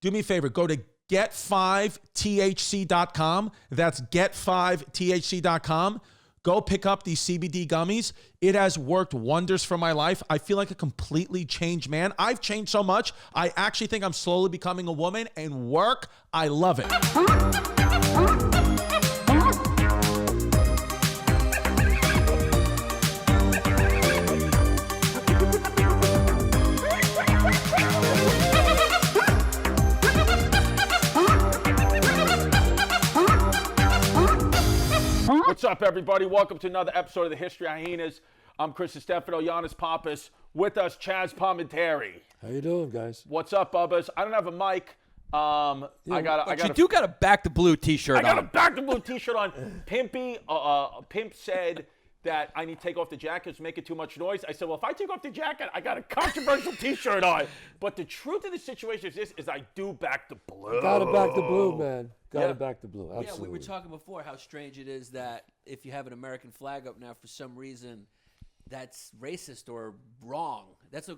do me a favor. Go to get5thc.com. That's get5thc.com. Go pick up these CBD gummies. It has worked wonders for my life. I feel like a completely changed man. I've changed so much. I actually think I'm slowly becoming a woman, and work, I love it. What's up, everybody? Welcome to another episode of the History of Hyenas. I'm Chris and Yannis Pappas. With us, Chazz Palminteri. How you doing, guys? What's up, Bubbas? I don't have a mic. You got a Back to Blue t-shirt on. I got a Back to Blue t-shirt on. Pimp said that I need to take off the jacket. It's making too much noise. I said, well, if I take off the jacket, I got a controversial t-shirt on. But the truth of the situation is this, is I do Back to Blue. Got it Back to Blue, man. Got it Back to Blue, absolutely. Yeah, we were talking before how strange it is that if you have an American flag up now, for some reason, that's racist or wrong.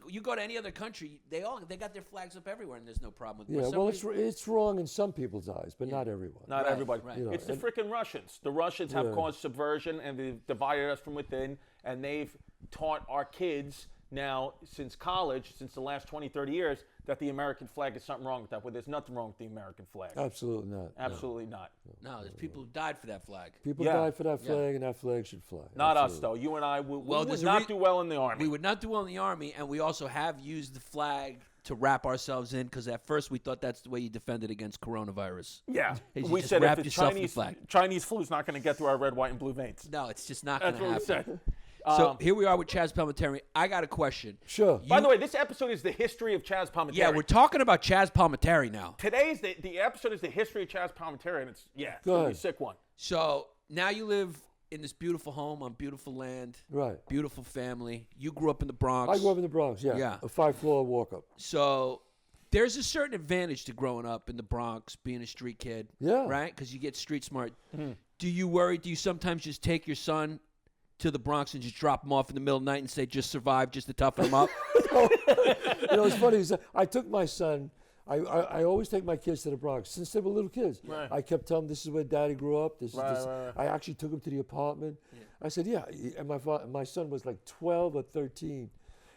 You go to any other country, they got their flags up everywhere, and there's no problem with it. Yeah, well, it's wrong in some people's eyes, but not everyone. Not everybody. Right. You know, it's the freaking Russians. The Russians have caused subversion, and they've divided us from within, and they've taught our kids now since college, since the last 20, 30 years, that the American flag is something wrong with that. Well, there's nothing wrong with the American flag. Absolutely not. Absolutely not. No, there's people who died for that flag. People died for that flag, and that flag should fly. Not us, though. You and I, we would not do well in the Army. We would not do well in the Army, and we also have used the flag to wrap ourselves in, because at first we thought that's the way you defended against coronavirus. Yeah. We said if wrap the yourself in the flag. Chinese flu's not going to get through our red, white, and blue veins. No, it's just not going to happen. That's what we said. So here we are with Chazz Palminteri. I got a question. Sure. By the way, this episode is the history of Chazz Palminteri. Yeah, we're talking about Chazz Palminteri now. Today's the episode is the history of Chazz Palminteri, and it's Go a ahead. sick one. So now you live in this beautiful home on beautiful land. Right. Beautiful family. You grew up in the Bronx. I grew up in the Bronx, yeah. A 5-floor walk-up. So there's a certain advantage to growing up in the Bronx, being a street kid. Yeah. Right? Because you get street smart. Mm-hmm. Do you worry? Do you sometimes just take your son to the Bronx and just drop him off in the middle of the night and say, just survive, just to toughen him up? It's funny. I took my son. I always take my kids to the Bronx since they were little kids. Right. I kept telling them, this is where Daddy grew up. This. I actually took him to the apartment. Yeah. I said, yeah. And my son was like 12 or 13.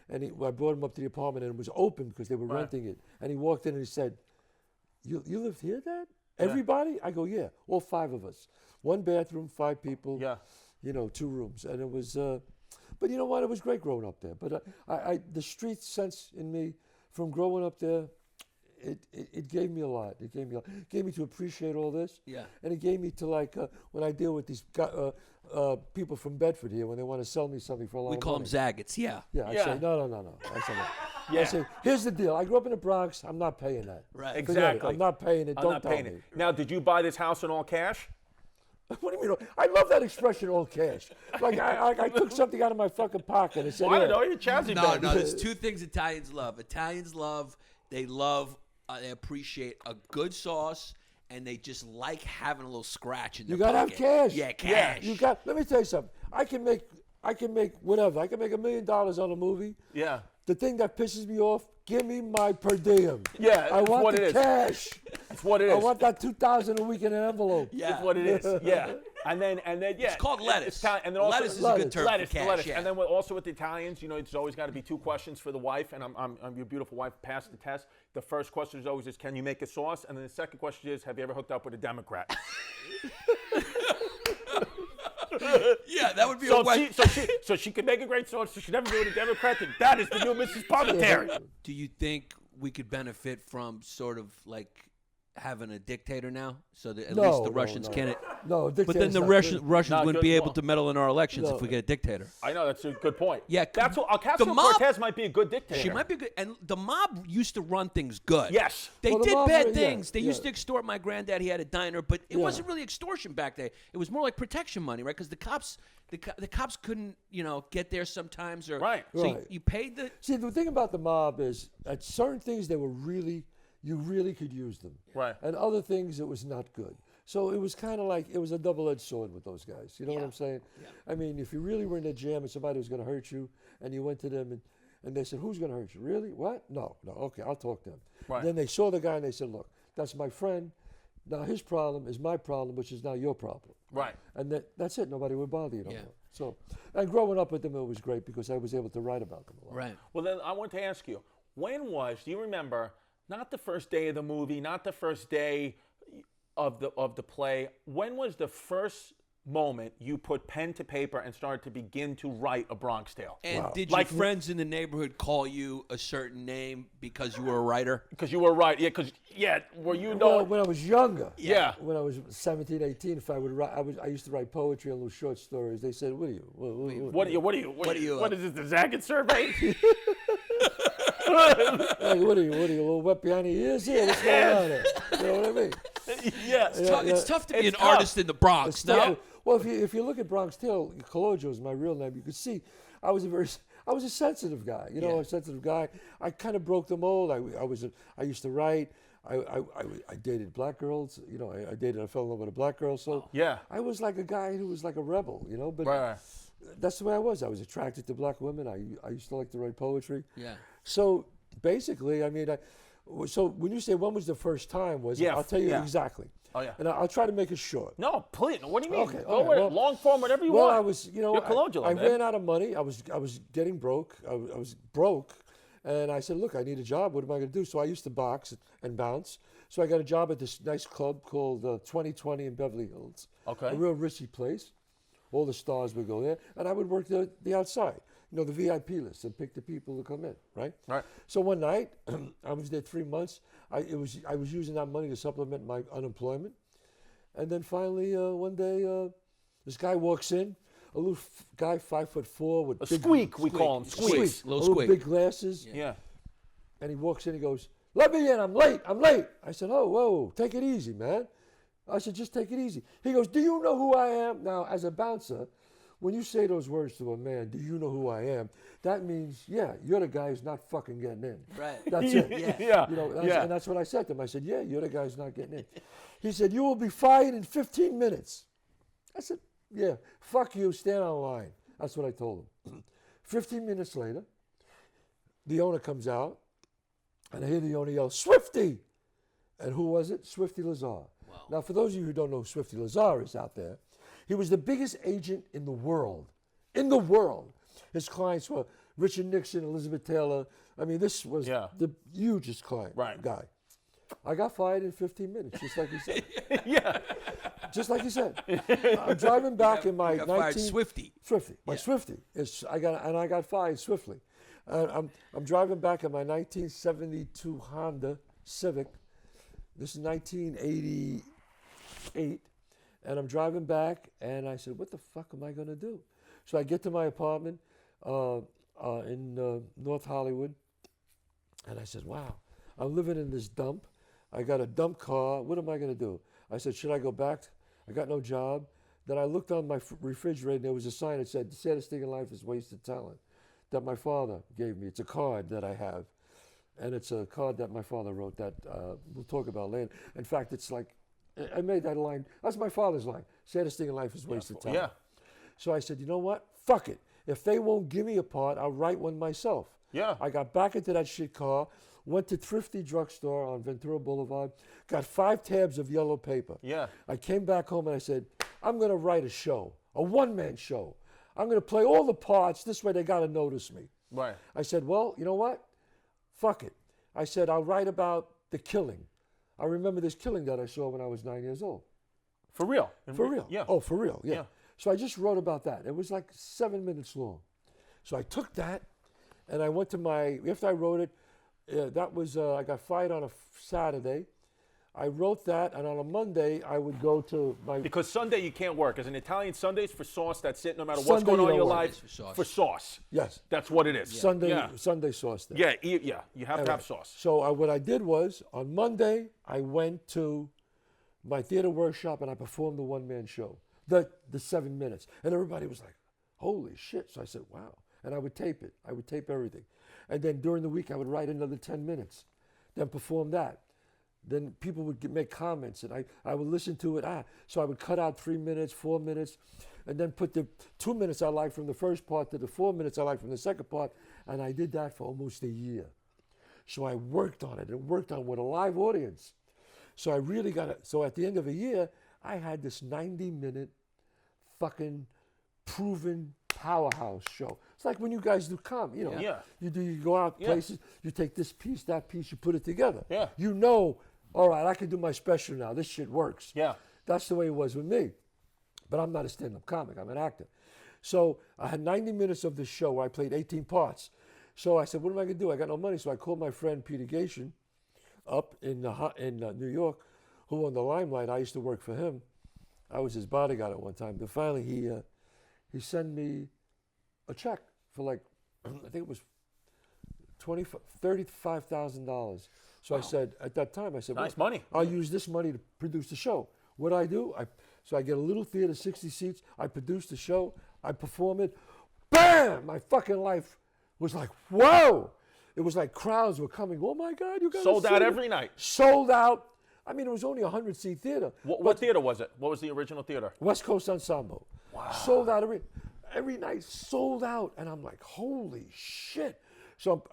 And I brought him up to the apartment, and it was open because they were renting it. And he walked in and he said, you live here, Dad? Everybody? I go, yeah, all 5 of us. 1 bathroom, 5 people. Yeah. 2 rooms. And it was, but you know what? It was great growing up there. But the street sense in me from growing up there, it gave me a lot. It gave me to appreciate all this. Yeah. And it gave me to when I deal with these people from Bedford here, when they want to sell me something for a lot of money. We call them zaggets, yeah. Yeah, I say, no. I say, no. I say, here's the deal. I grew up in the Bronx. I'm not paying that. Right. Exactly. I'm not paying it. Don't tell me. Now, did you buy this house in all cash? What do you mean? I love that expression, all cash. Like I took something out of my fucking pocket and said, I don't know, you're Chazzy. No, there's 2 things Italians love. They appreciate a good sauce, and they just like having a little scratch in their pocket. You gotta have cash. Yeah, cash. Yeah, let me tell you something. I can make whatever. I can make $1 million on a movie. Yeah. The thing that pisses me off, give me my per diem. Yeah, I want the cash. That's what it is. I want that $2,000 a week in an envelope. Yeah, that's what it is. Yeah, and then yeah, it's called lettuce. And then also, lettuce is a good term for cash. Lettuce. Yeah. And then also with the Italians, it's always got to be 2 questions for the wife, and I'm your beautiful wife. Passed the test. The first question is always can you make a sauce? And then the second question is, have you ever hooked up with a Democrat? Yeah, that would be a question. So she could make a great sauce. So she never be with a Democrat. That is the new Mrs. Palminteri. Do you think we could benefit from sort of like having a dictator now, so that at least the Russians can't? No, but then the Russians wouldn't be able to meddle in our elections if we get a dictator. I know, that's a good point. Yeah, that's what Ocasio-Cortez might be a good dictator. She might be good, and the mob used to run things good. Yes, they did bad things. They used to extort my granddad. He had a diner, but it wasn't really extortion back then. It was more like protection money, right? Because the cops couldn't, get there sometimes, or So you paid the. See, the thing about the mob is at certain things they were you really could use them. Right. And other things it was not good. So it was kind of like, it was a double-edged sword with those guys. You know what I'm saying? Yeah. I mean, if you really were in a jam and somebody was going to hurt you and you went to them And they said, who's going to hurt you? Really? What? No. Okay, I'll talk to him. Right. Then they saw the guy and they said, look, that's my friend. Now his problem is my problem, which is now your problem. Right. And that's it. Nobody would bother you no Yeah. more. So, and growing up with them, it was great because I was able to write about them a lot. Right. Well, then I want to ask you, do you remember, not the first day of the movie, not the first day of the play, when was the first moment you put pen to paper and started to begin to write A Bronx Tale? And Wow. did Like- your friends in the neighborhood call you a certain name because you were a writer? Because you were right. Were you Well, know? when I was younger, Yeah. when I was 17, 18, if I would write, I used to write poetry and little short stories. They said, "What are you? What is this, the Zagat survey? Hey, what are you? A little wet behind the ears here? What's going on there? You know what I mean? Yes. It's tough to be It's an tough. artist in the Bronx. It's No? tough. Well, if you look at Bronx Tale, Cologio is my real name. You could see I was a sensitive guy. You know, Yeah. a sensitive guy. I kind of broke the mold. I used to write. I dated black girls. You know, I fell in love with a black girl. So Yeah. I was like a guy who was like a rebel. You know, but Right. that's the way I was. I was attracted to black women. I used to like to write poetry. Yeah. So basically, I mean, so when you say when was the first time, Yeah, I'll tell you yeah. exactly. Oh, yeah. And I'll try to make it short. No, please. What do you mean? Okay, Go all right, with it. well- Long form, whatever you Well, want. I was, you know, You're colloquial, I man. ran out of money. I was getting broke. I was broke, and I said, look, I need a job. What am I going to do? So I used to box and bounce. So I got a job at this nice club called 2020 in Beverly Hills. Okay. A real risky place. All the stars would go there, and I would work the outside. You know, the VIP list and pick the people to come in, right? Right. So one night, I was there 3 months. I was using that money to supplement my unemployment. And then finally, one day, this guy walks in, a little guy, 5'4", with A big squeak, we call him. Squeak. Squeak. Little little squeak. big glasses. Yeah. And he walks in, he goes, "Let me in, I'm late. I said, "Oh, whoa, take it easy, man." I said, "Just take it easy." He goes, "Do you know who I am?" Now, as a bouncer, when you say those words to a man, "Do you know who I am?" That means, yeah, you're the guy who's not fucking getting in. Right. That's it. Yeah. Yeah. You know, yeah. and that's what I said to him. I said, "Yeah, you're the guy who's not getting in." He said, "You will be fired in 15 minutes." I said, "Yeah, fuck you, stand on line." That's what I told him. 15 minutes later, the owner comes out, and I hear the owner yell, "Swifty!" And who was it? Swifty Lazar. Wow. Now, for those of you who don't know who Swifty Lazar is out there, he was the biggest agent in the world. In the world. His clients were Richard Nixon, Elizabeth Taylor. I mean, this was Yeah. the hugest client Right. guy. I got fired in 15 minutes, just like he said. Yeah. Just like he said. I'm driving back in my You got fired 19 Swifty. Swifty. My Yeah. Swifty. I got fired swiftly. I'm driving back in my 1972 Honda Civic. This is 1988, and I'm driving back, and I said, "What the fuck am I gonna do?" So I get to my apartment in North Hollywood, and I said, "Wow, I'm living in this dump. I got a dump car. What am I gonna do?" I said, "Should I go back? I got no job." Then I looked on my refrigerator, and there was a sign that said, "The saddest thing in life is wasted talent," that my father gave me. It's a card that I have. And it's a card that my father wrote that we'll talk about later. In fact, it's like, I made that line. That's my father's line. Saddest thing in life is wasted time. Yeah. So I said, you know what? Fuck it. If they won't give me a part, I'll write one myself. Yeah. I got back into that shit car, went to Thrifty Drugstore on Ventura Boulevard, got 5 tabs of yellow paper. Yeah. I came back home and I said, I'm going to write a show, a one-man show. I'm going to play all the parts. This way they got to notice me. Right. I said, well, you know what? Fuck it. I said, I'll write about the killing. I remember this killing that I saw when I was 9 years old. For real. For real. Yeah. Oh, for real, yeah. Yeah. So I just wrote about that. It was like 7 minutes long. So I took that, and I went to after I wrote it, that was, I got fired on a Saturday. I wrote that, and on a Monday, I would go to my... Because Sunday you can't work. As an Italian, Sunday's for sauce. That's it. No matter what's Sunday going on you in your don't work. life, For sauce. for sauce. Yes. That's what it is. Sunday, Yeah. Sunday sauce day. Yeah. Yeah. You have to have sauce. So what I did was, on Monday, I went to my theater workshop and I performed the one-man show, the 7 minutes. And everybody was like, holy shit. So I said, wow. And I would tape it. I would tape everything. And then during the week, I would write another 10 minutes, then perform that. Then people would make comments, and I would listen to it. So I would cut out 3 minutes, 4 minutes, and then put the 2 minutes I liked from the first part to the 4 minutes I liked from the second part, And I did that for almost a year. So I worked on it and worked on it with a live audience. So I really got it. So at the end of a year, I had this 90-minute fucking proven powerhouse show. It's like when you guys do comedy, you know. Yeah. You go out places, you take this piece, that piece, you put it together. Yeah. You know, all right, I can do my special now. This shit works. Yeah. That's the way it was with me. But I'm not a stand-up comic. I'm an actor. So I had 90 minutes of the show where I played 18 parts. So I said, what am I going to do? I got no money. So I called my friend Peter Gation up in New York, who on the Limelight, I used to work for him. I was his bodyguard at one time. But finally, he sent me a check for like, I think it was $35,000. So I said, at that time, I said, Nice money. I'll use this money to produce the show. What do I do? So I get a little theater, 60 seats. I produce the show. I perform it. Bam! My fucking life was like, whoa! It was like crowds were coming. Oh my God, you guys Sold out every night. Sold out. I mean, it was only a 100-seat theater. What theater was it? What was the original theater? West Coast Ensemble. Wow. Sold out every night, sold out. And I'm like, holy shit. So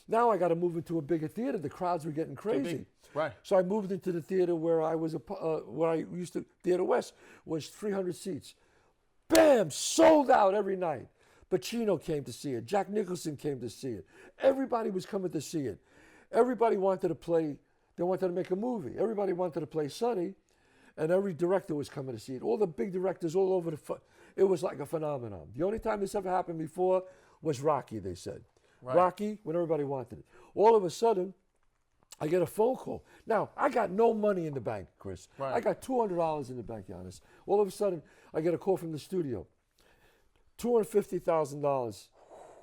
now I got to move into a bigger theater. The crowds were getting crazy. Right. So I moved into the theater where I was, where I used to, Theater West was 300 seats. Bam, sold out every night. Pacino came to see it. Jack Nicholson came to see it. Everybody was coming to see it. Everybody wanted to play, they wanted to make a movie. Everybody wanted to play Sonny, and every director was coming to see it. All the big directors all over it was like a phenomenon. The only time this ever happened before was Rocky, they said. Right. Rocky, when everybody wanted it. All of a sudden, I get a phone call. Now, I got no money in the bank, Chris. Right. I got $200 in the bank, Giannis. All of a sudden, I get a call from the studio. $250,000.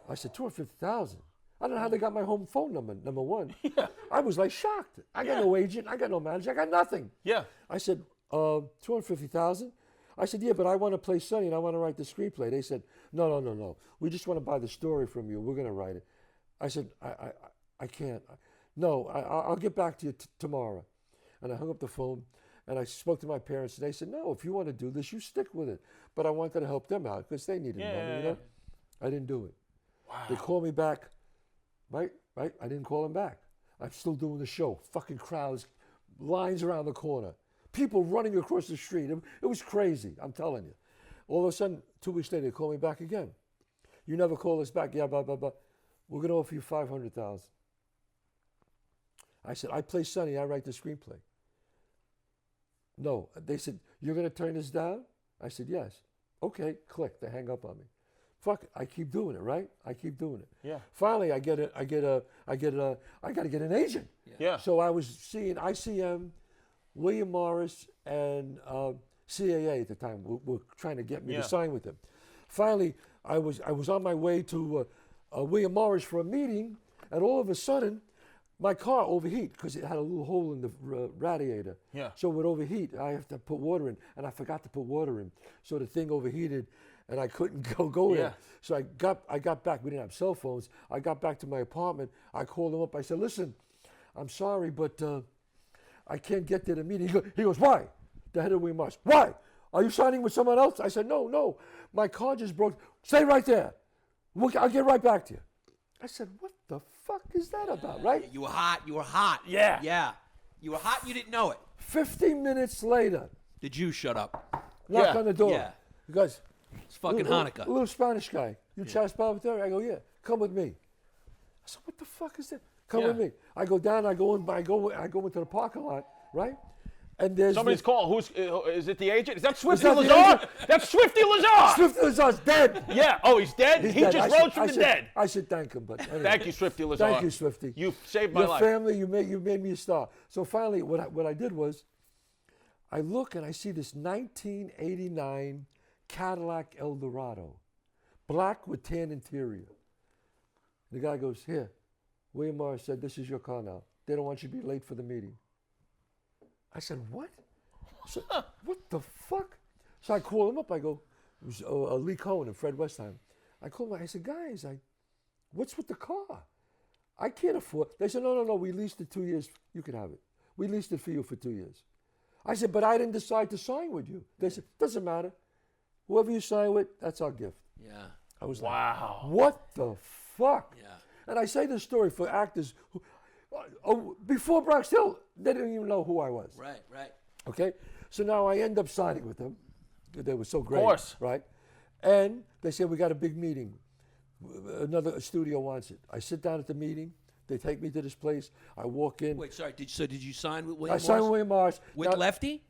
I said, $250,000? I don't know how they got my home phone number one. Yeah. I was like shocked. I got no agent. I got no manager. I got nothing. Yeah. I said, $250,000? I said, yeah, but I want to play Sonny and I want to write the screenplay. They said, no. We just want to buy the story from you. We're going to write it. I said, I can't. No, I'll get back to you tomorrow. And I hung up the phone and I spoke to my parents and they said, no, if you want to do this, you stick with it. But I wanted to help them out because they needed money, you know? I didn't do it. Wow. They called me back. Right? I didn't call them back. I'm still doing the show. Fucking crowds, lines around the corner. People running across the street. It was crazy, I'm telling you. All of a sudden, 2 weeks later, they call me back again. You never call us back. Yeah, blah, blah, blah. We're going to offer you $500,000. I said, I play Sonny. I write the screenplay. No. They said, you're going to turn this down? I said, yes. Okay, click. They hang up on me. Fuck it. I keep doing it, right? I keep doing it. Yeah. Finally, I got to get an agent. Yeah. So I was seeing ICM, William Morris, and CAA at the time were trying to get me to sign with them. Finally, I was on my way to William Morris for a meeting, and all of a sudden, my car overheat because it had a little hole in the radiator. Yeah. So it would overheat. I have to put water in, and I forgot to put water in. So the thing overheated, and I couldn't go there. So I got back. We didn't have cell phones. I got back to my apartment. I called him up. I said, listen, I'm sorry, but I can't get to the meeting. He goes, why? The head of William Morris. Why? Are you signing with someone else? I said, no. My car just broke. Stay right there. I'll get right back to you. I said, what the fuck is that about, right? You were hot. Yeah. Yeah. You were hot, you didn't know it. 15 minutes later. The Jews shut up. Knock on the door. Yeah. He goes, it's fucking Hanukkah. A little Spanish guy. You Chazz Palminteri? I go, yeah. Come with me. I said, what the fuck is that? Come with me. I go down. I go into the parking lot, right? And there's somebody's call. Is it the agent? Is that Swifty Lazar? That's Swifty Lazar. Swifty Lazar's dead. Yeah. Oh, he's dead. He just rose from the dead. I should thank him, but anyway. Thank you, Swifty Lazar. Thank you, Swifty. You saved my life. Your family, you made me a star. So finally, what I did was, I look and I see this 1989 Cadillac Eldorado, black with tan interior. The guy goes, here, William Morris said, this is your car now. They don't want you to be late for the meeting. I said, what? So, what the fuck? So I call him up. I go, it was Lee Cohen and Fred Westheim. I called him. I said, guys, what's with the car? I can't afford. They said, no. We leased it 2 years. You can have it. We leased it for you for 2 years. I said, but I didn't decide to sign with you. They said, doesn't matter. Whoever you sign with, that's our gift. Yeah. I was wow. like, what the fuck? Yeah. And I say this story for actors who, before Bronx Tale, they didn't even know who I was. Right. Okay? So now I end up signing with them. They were so great. Of course. Right? And they said, we got a big meeting. Another studio wants it. I sit down at the meeting. They take me to this place. I walk in. Wait, sorry. Did you sign with William I Morris? signed with William Morris. With Now- Lefty?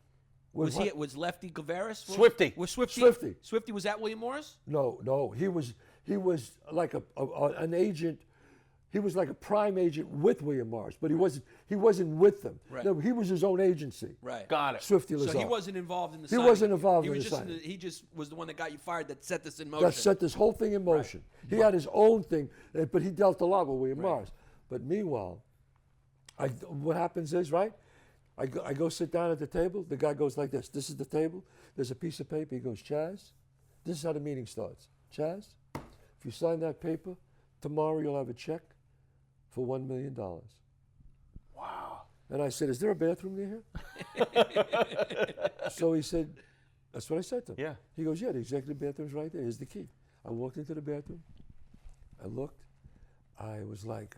with what? Was Lefty Gavaris? Swifty. Was Swifty? Swifty. Swifty was at William Morris? No. He was like an agent. He was like a prime agent with William Morris, but he wasn't with them. Right. No, he was his own agency. Right. Got it. Swifty Lazar. So he wasn't involved in the He signing. wasn't involved He in was the just signing. he just was the one that got you fired that set this in motion. That set this whole thing in motion. He had his own thing, but he dealt a lot with William Morris. But meanwhile, what happens is, right, I go sit down at the table. The guy goes like this. This is the table. There's a piece of paper. He goes, Chazz, this is how the meeting starts. Chazz, if you sign that paper, tomorrow you'll have a check for $1 million. Wow. And I said, is there a bathroom near here? So he said, that's what I said to him. Yeah. He goes, yeah, the executive bathroom's right there. Here's the key. I walked into the bathroom. I looked. I was like,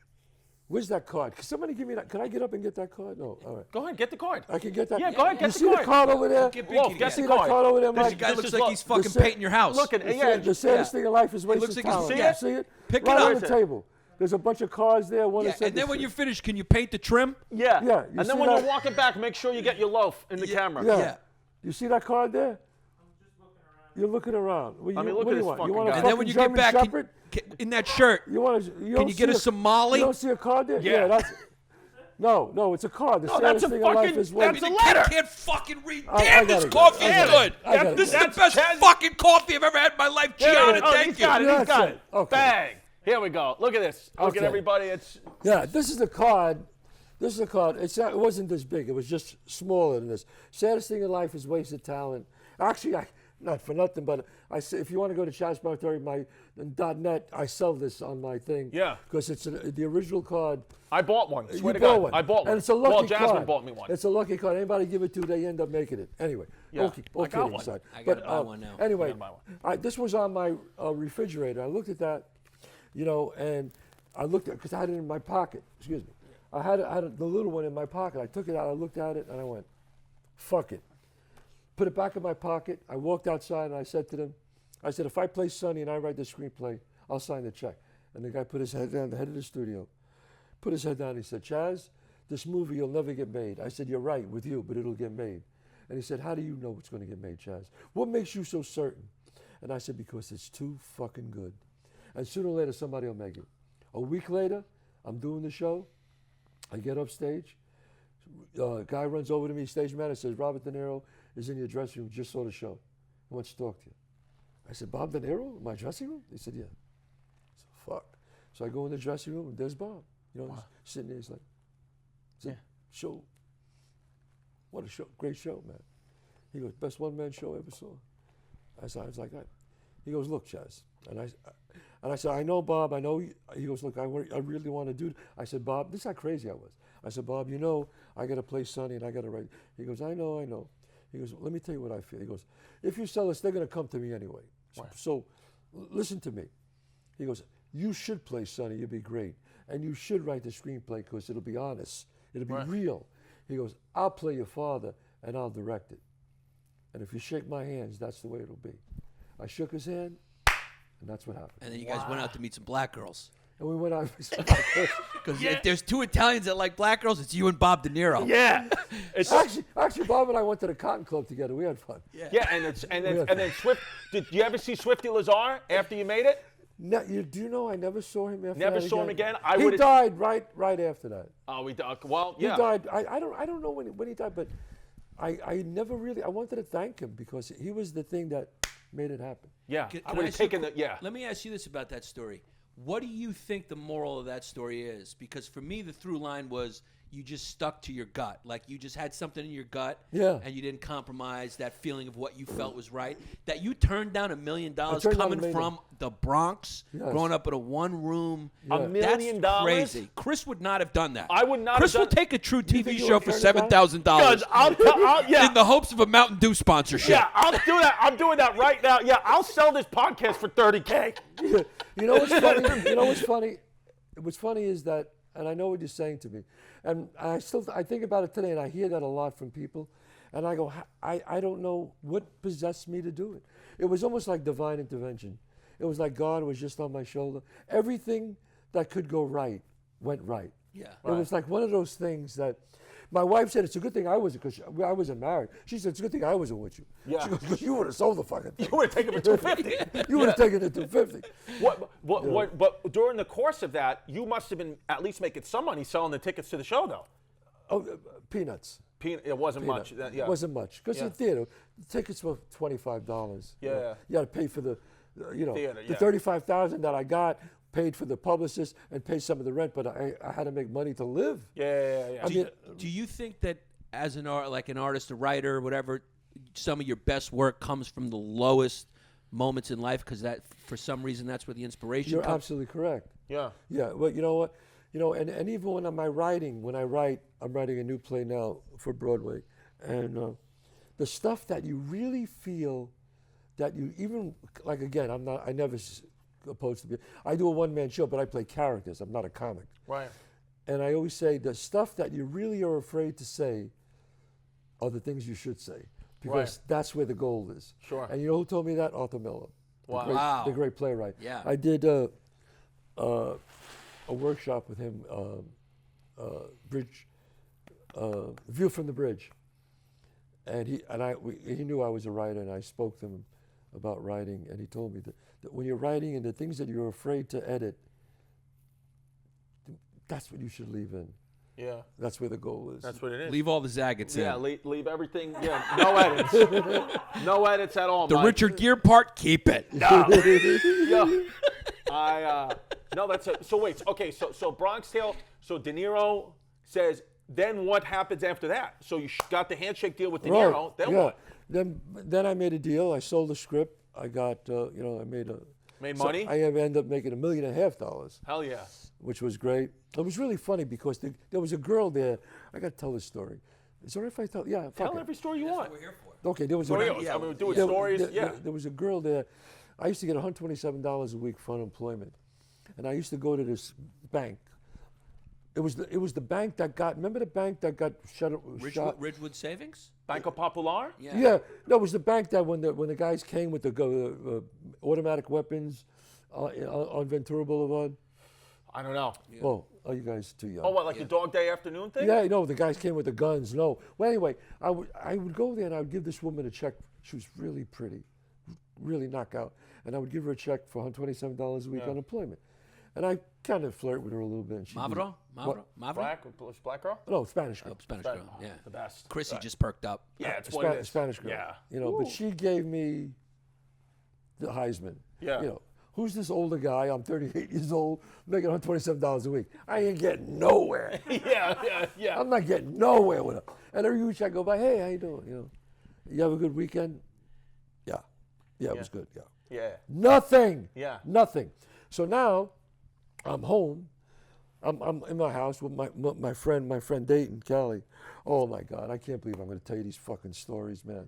where's that card? Can somebody give me that? Can I get up and get that card? No. All right. Go ahead, get the card. I can get that. Yeah, go ahead, get you the see card. the card over there? Get Wolf, Pinky get You see the that card. card over there, This Mike? guy This looks is like what- he's fucking the painting your house. Look at The yeah. the saddest thing in life is wasting looks like he's- talent. See You it? see it? Pick it right up. on the table. There's a bunch of cards there. One Yeah, that said and then this- when you're finished, can you paint the trim? Yeah. Yeah, you And see then when that? you're walking back, make sure you get your loaf in the camera. Yeah. Yeah. You see that card there? You're looking around. Well, I mean, you- look what at do you this want? fucking You want a guy. And then when you fucking get back, German Shepherd? in that shirt, You want to? can you get us some Molly? You don't see a card there? Yeah. That's. No, it's a card. The No, that's saddest a thing in life fucking- is when. that's a The letter. kid can't fucking read. I Damn, gotta this get it. coffee I is gotta good. get it. I gotta This is get the it. best Chazz- fucking coffee I've ever had in my life. There it Gianna, is. Oh, thank he's you. got it. He's That's got it. it. Okay. Bang. Here we go. Look at this. Look at Okay. everybody. It's Yeah, this is the card. This is the card. It wasn't this big. It was just smaller than this. Saddest thing in life is wasted talent. Actually, not for nothing, but I say if you want to go to Chazz Palminteri, .net, I sell this on my thing. Yeah. Because it's the original card. I bought one. You Swear to bought God. one. I bought one. And it's a lucky well, Jasmine card. bought me one. It's a lucky card. Anybody give it to, they end up making it. Anyway. Yeah, Okay, I okay, got one. inside. I gotta But, buy one now. Anyway, I gotta buy one. this was on my refrigerator. I looked at that, and I looked at it because I had it in my pocket. Excuse me. I had the little one in my pocket. I took it out. I looked at it, and I went, fuck it. Put it back in my pocket. I walked outside, and I said to them, I said, if I play Sonny and I write the screenplay, I'll sign the check. And the guy put his head down, the head of the studio, put his head down. And he said, Chazz, this movie will never get made. I said, you're right with you, but it'll get made. And he said, how do you know it's going to get made, Chazz? What makes you so certain? And I said, because it's too fucking good. And sooner or later, somebody will make it. A week later, I'm doing the show. I get up stage. Guy runs over to me, stage manager, says, Robert De Niro is in your dressing room, just saw the show. He wants to talk to you. I said, Bob De Niro in my dressing room? He said, yeah. I said, fuck. So I go in the dressing room, and there's Bob. He's sitting there, he's like, show. What a show, great show, man. He goes, best one-man show I ever saw. I was like, he goes, look, Chazz. And I said, I know, Bob, I know. He goes, look, I really want to do it. I said, Bob, this is how crazy I was. I said, Bob, you know, I got to play Sonny and I got to write. He goes, I know. He goes, let me tell you what I feel. He goes, if you sell this, they're going to come to me anyway. So listen to me. He goes, you should play Sonny. You'll be great. And you should write the screenplay because it'll be honest. It'll be real. He goes, I'll play your father and I'll direct it. And if you shake my hands, that's the way it'll be. I shook his hand, and that's what happened. And then you guys went out to meet some black girls. And we went out. Because if there's two Italians that like black girls, it's you and Bob De Niro. yeah. It's Actually, Bob and I went to the Cotton Club together. We had fun. yeah, and then Swift. Did you ever see Swifty Lazar after you made it? No, do you know I never saw him after Never that saw him again? He died right after that. Oh, well, yeah. He died. I don't know when he died, but I never really. I wanted to thank him because he was the thing that made it happen. Yeah, Can I I would have ask you taken the Let me ask you this about that story. What do you think the moral of that story is? Because for me, the through line was you just stuck to your gut. Like you just had something in your gut, Yeah. and you didn't compromise that feeling of what you felt was right. That you turned down $1 million turned down coming $1 million. from the Bronx, Yes. growing up in a one-room. $1 million? That's crazy. Chris would not have done that. I would not Chris have would done- take a true think TV he show would for turn it down? $7,000 Yeah. in the hopes of a Mountain Dew sponsorship. Yeah, I'll do that. I'm doing that right now. Yeah, I'll sell this podcast for $30K. You know what's funny? what's funny is that, and I know what you're saying to me, and I think about it today, and I hear that a lot from people, and I go, I don't know what possessed me to do it. It was almost like divine intervention. It was like God was just on my shoulder. Everything that could go right went right. Yeah. It was like one of those things that my wife said, it's a good thing I wasn't, because I wasn't married. She said, it's a good thing I wasn't with you. Yeah. She goes, because you would have sold the fucking thing. You would have taken it for $250. You would have taken it to 50. But during the course of that, you must have been at least making some money selling the tickets to the show, though. Oh, peanuts. It wasn't much. It wasn't much. Because in theater, the tickets were $25. Yeah. You got to pay for the, Theater, the $35,000 that I got, paid for the publicist and paid some of the rent, but I had to make money to live. Yeah. I mean, Do you think that as an artist, a writer, whatever, some of your best work comes from the lowest moments in life, because that for some reason that's where the inspiration you're comes? absolutely correct. Yeah. Yeah, well, you know what? And even when I'm writing, I'm writing a new play now for Broadway, and the stuff that you really feel, that you even, like, again, I never opposed to be, I do a one-man show, but I play characters. I'm not a comic. Right. And I always say the stuff that you really are afraid to say are the things you should say, because that's where the gold is. Sure. And you know who told me that? Arthur Miller. Wow. The great playwright. Yeah. I did a workshop with him, View from the Bridge. And he knew I was a writer, and I spoke to him about writing, and he told me that when you're writing and the things that you're afraid to edit, that's what you should leave in. Yeah. That's where the goal is. That's what it is. Leave all the zaggets Yeah, in. leave everything. Yeah, no edits. No edits at all, The Mike. Richard Gere part, keep it. No. No, that's it. So wait, okay, so Bronx Tale, so De Niro says, then what happens after that? So you got the handshake deal with De Niro, then what? Then I made a deal. I sold the script. I got, I Made money? I ended up making $1.5 million. Hell yeah. Which was great. It was really funny because there was a girl there. I got to tell this story. Is it all right if I tell? Yeah, Tell every story you want. We're here for. Okay, there was Story, a I mean, we're doing stories, there was a girl there. I used to get $127 a week for unemployment, and I used to go to this bank. It was the bank that got. Remember the bank that got shut? Ridgewood Savings? Banco Popular? Yeah. No, it was the bank that when the guys came with the automatic weapons on Ventura Boulevard. I don't know. Yeah. Oh, you guys too young. Oh, what, like the Dog Day Afternoon thing? Yeah, no, the guys came with the guns. No. Well, anyway, I would go there and I would give this woman a check. She was really pretty, really knockout, and I would give her a check for $127 a week unemployment. And I kind of flirt with her a little bit. And Mavro? Black girl? No, Spanish girl. Oh, Spanish girl, yeah. The best. Chrissy just perked up. Yeah, it's what it is. Spanish girl. Yeah. But she gave me the Heisman. Yeah. Who's this older guy? I'm 38 years old, making $127 a week. I ain't getting nowhere. Yeah. I'm not getting nowhere with her. And every week I go by, hey, how you doing? You have a good weekend? Yeah, it was good. Yeah. Nothing. Yeah. Nothing. So now I'm home. I'm in my house with my friend Dayton Kelly. Oh my God, I can't believe I'm going to tell you these fucking stories, man.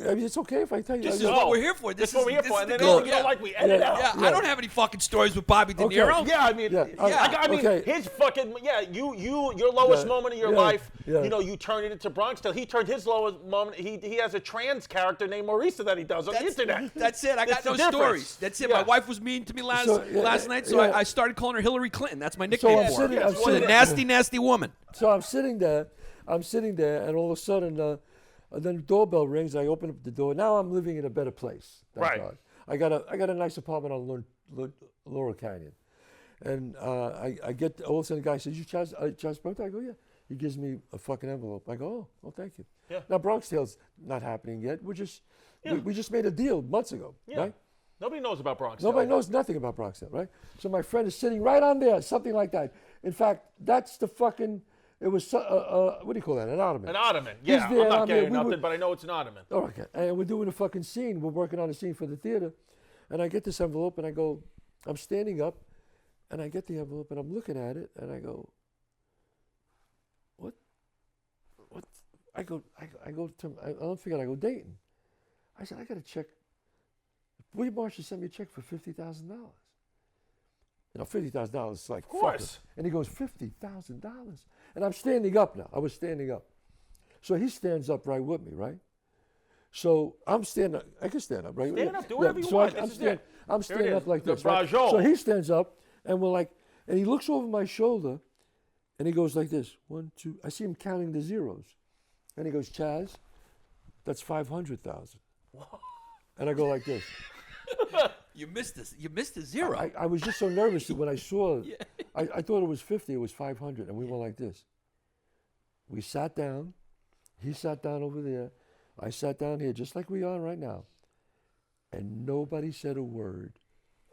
I mean, it's okay if I tell you. This is what we're here for. This is what we're here for. And then goal. you don't like we edit out. Yeah, I don't have any fucking stories with Bobby De Niro. Yeah, I mean, I mean, his fucking your lowest moment of your life. You turned it into Bronx Tale. He turned his lowest moment. He has a trans character named Marisa that he does on the internet. That's it. I got no stories. That's it. My wife was mean to me last night, so I started calling her Hillary Clinton. That's my nickname for her. She's a nasty, nasty woman. So I'm sitting there, and all of a sudden. Then the doorbell rings. I open up the door. Now I'm living in a better place. Thank God. I got a nice apartment on Laurel Canyon, and I get all of a sudden the guy says, "You Chazz Palminteri?" I go, "Yeah." He gives me a fucking envelope. I go, "Oh, thank you." Yeah. Now Bronx Tale's not happening yet. We just made a deal months ago, right? Nobody knows about Bronx Tale. Nobody knows nothing about Bronx Tale, right? So my friend is sitting right on there, something like that. In fact, that's the fucking. It was, what do you call that? An ottoman. An ottoman, yeah. I'm not gay or nothing, but I know it's an ottoman. Oh, okay. And we're doing a fucking scene. We're working on a scene for the theater. And I get this envelope and I go, I'm standing up and I get the envelope and I'm looking at it and I go, what? I don't forget, I go, Dayton. I said, I got a check. William Marshall sent me a check for $50,000. You know, $50,000 is like, of course. fuck it. And he goes, $50,000? And I'm standing up now. I was standing up. So he stands up right with me, right? So I'm standing up. I can stand up, right? Stand up, do whatever you want. I'm standing up like this. The Right? brajol. So he stands up, and we're like, and he looks over my shoulder, and he goes like this. 1, 2. I see him counting the zeros. And he goes, Chazz, that's 500,000. And I go like this. You missed this. You missed a zero. I was just so nervous that when I saw it, I thought it was 50, it was 500, and we went like this. We sat down. He sat down over there. I sat down here just like we are right now. And nobody said a word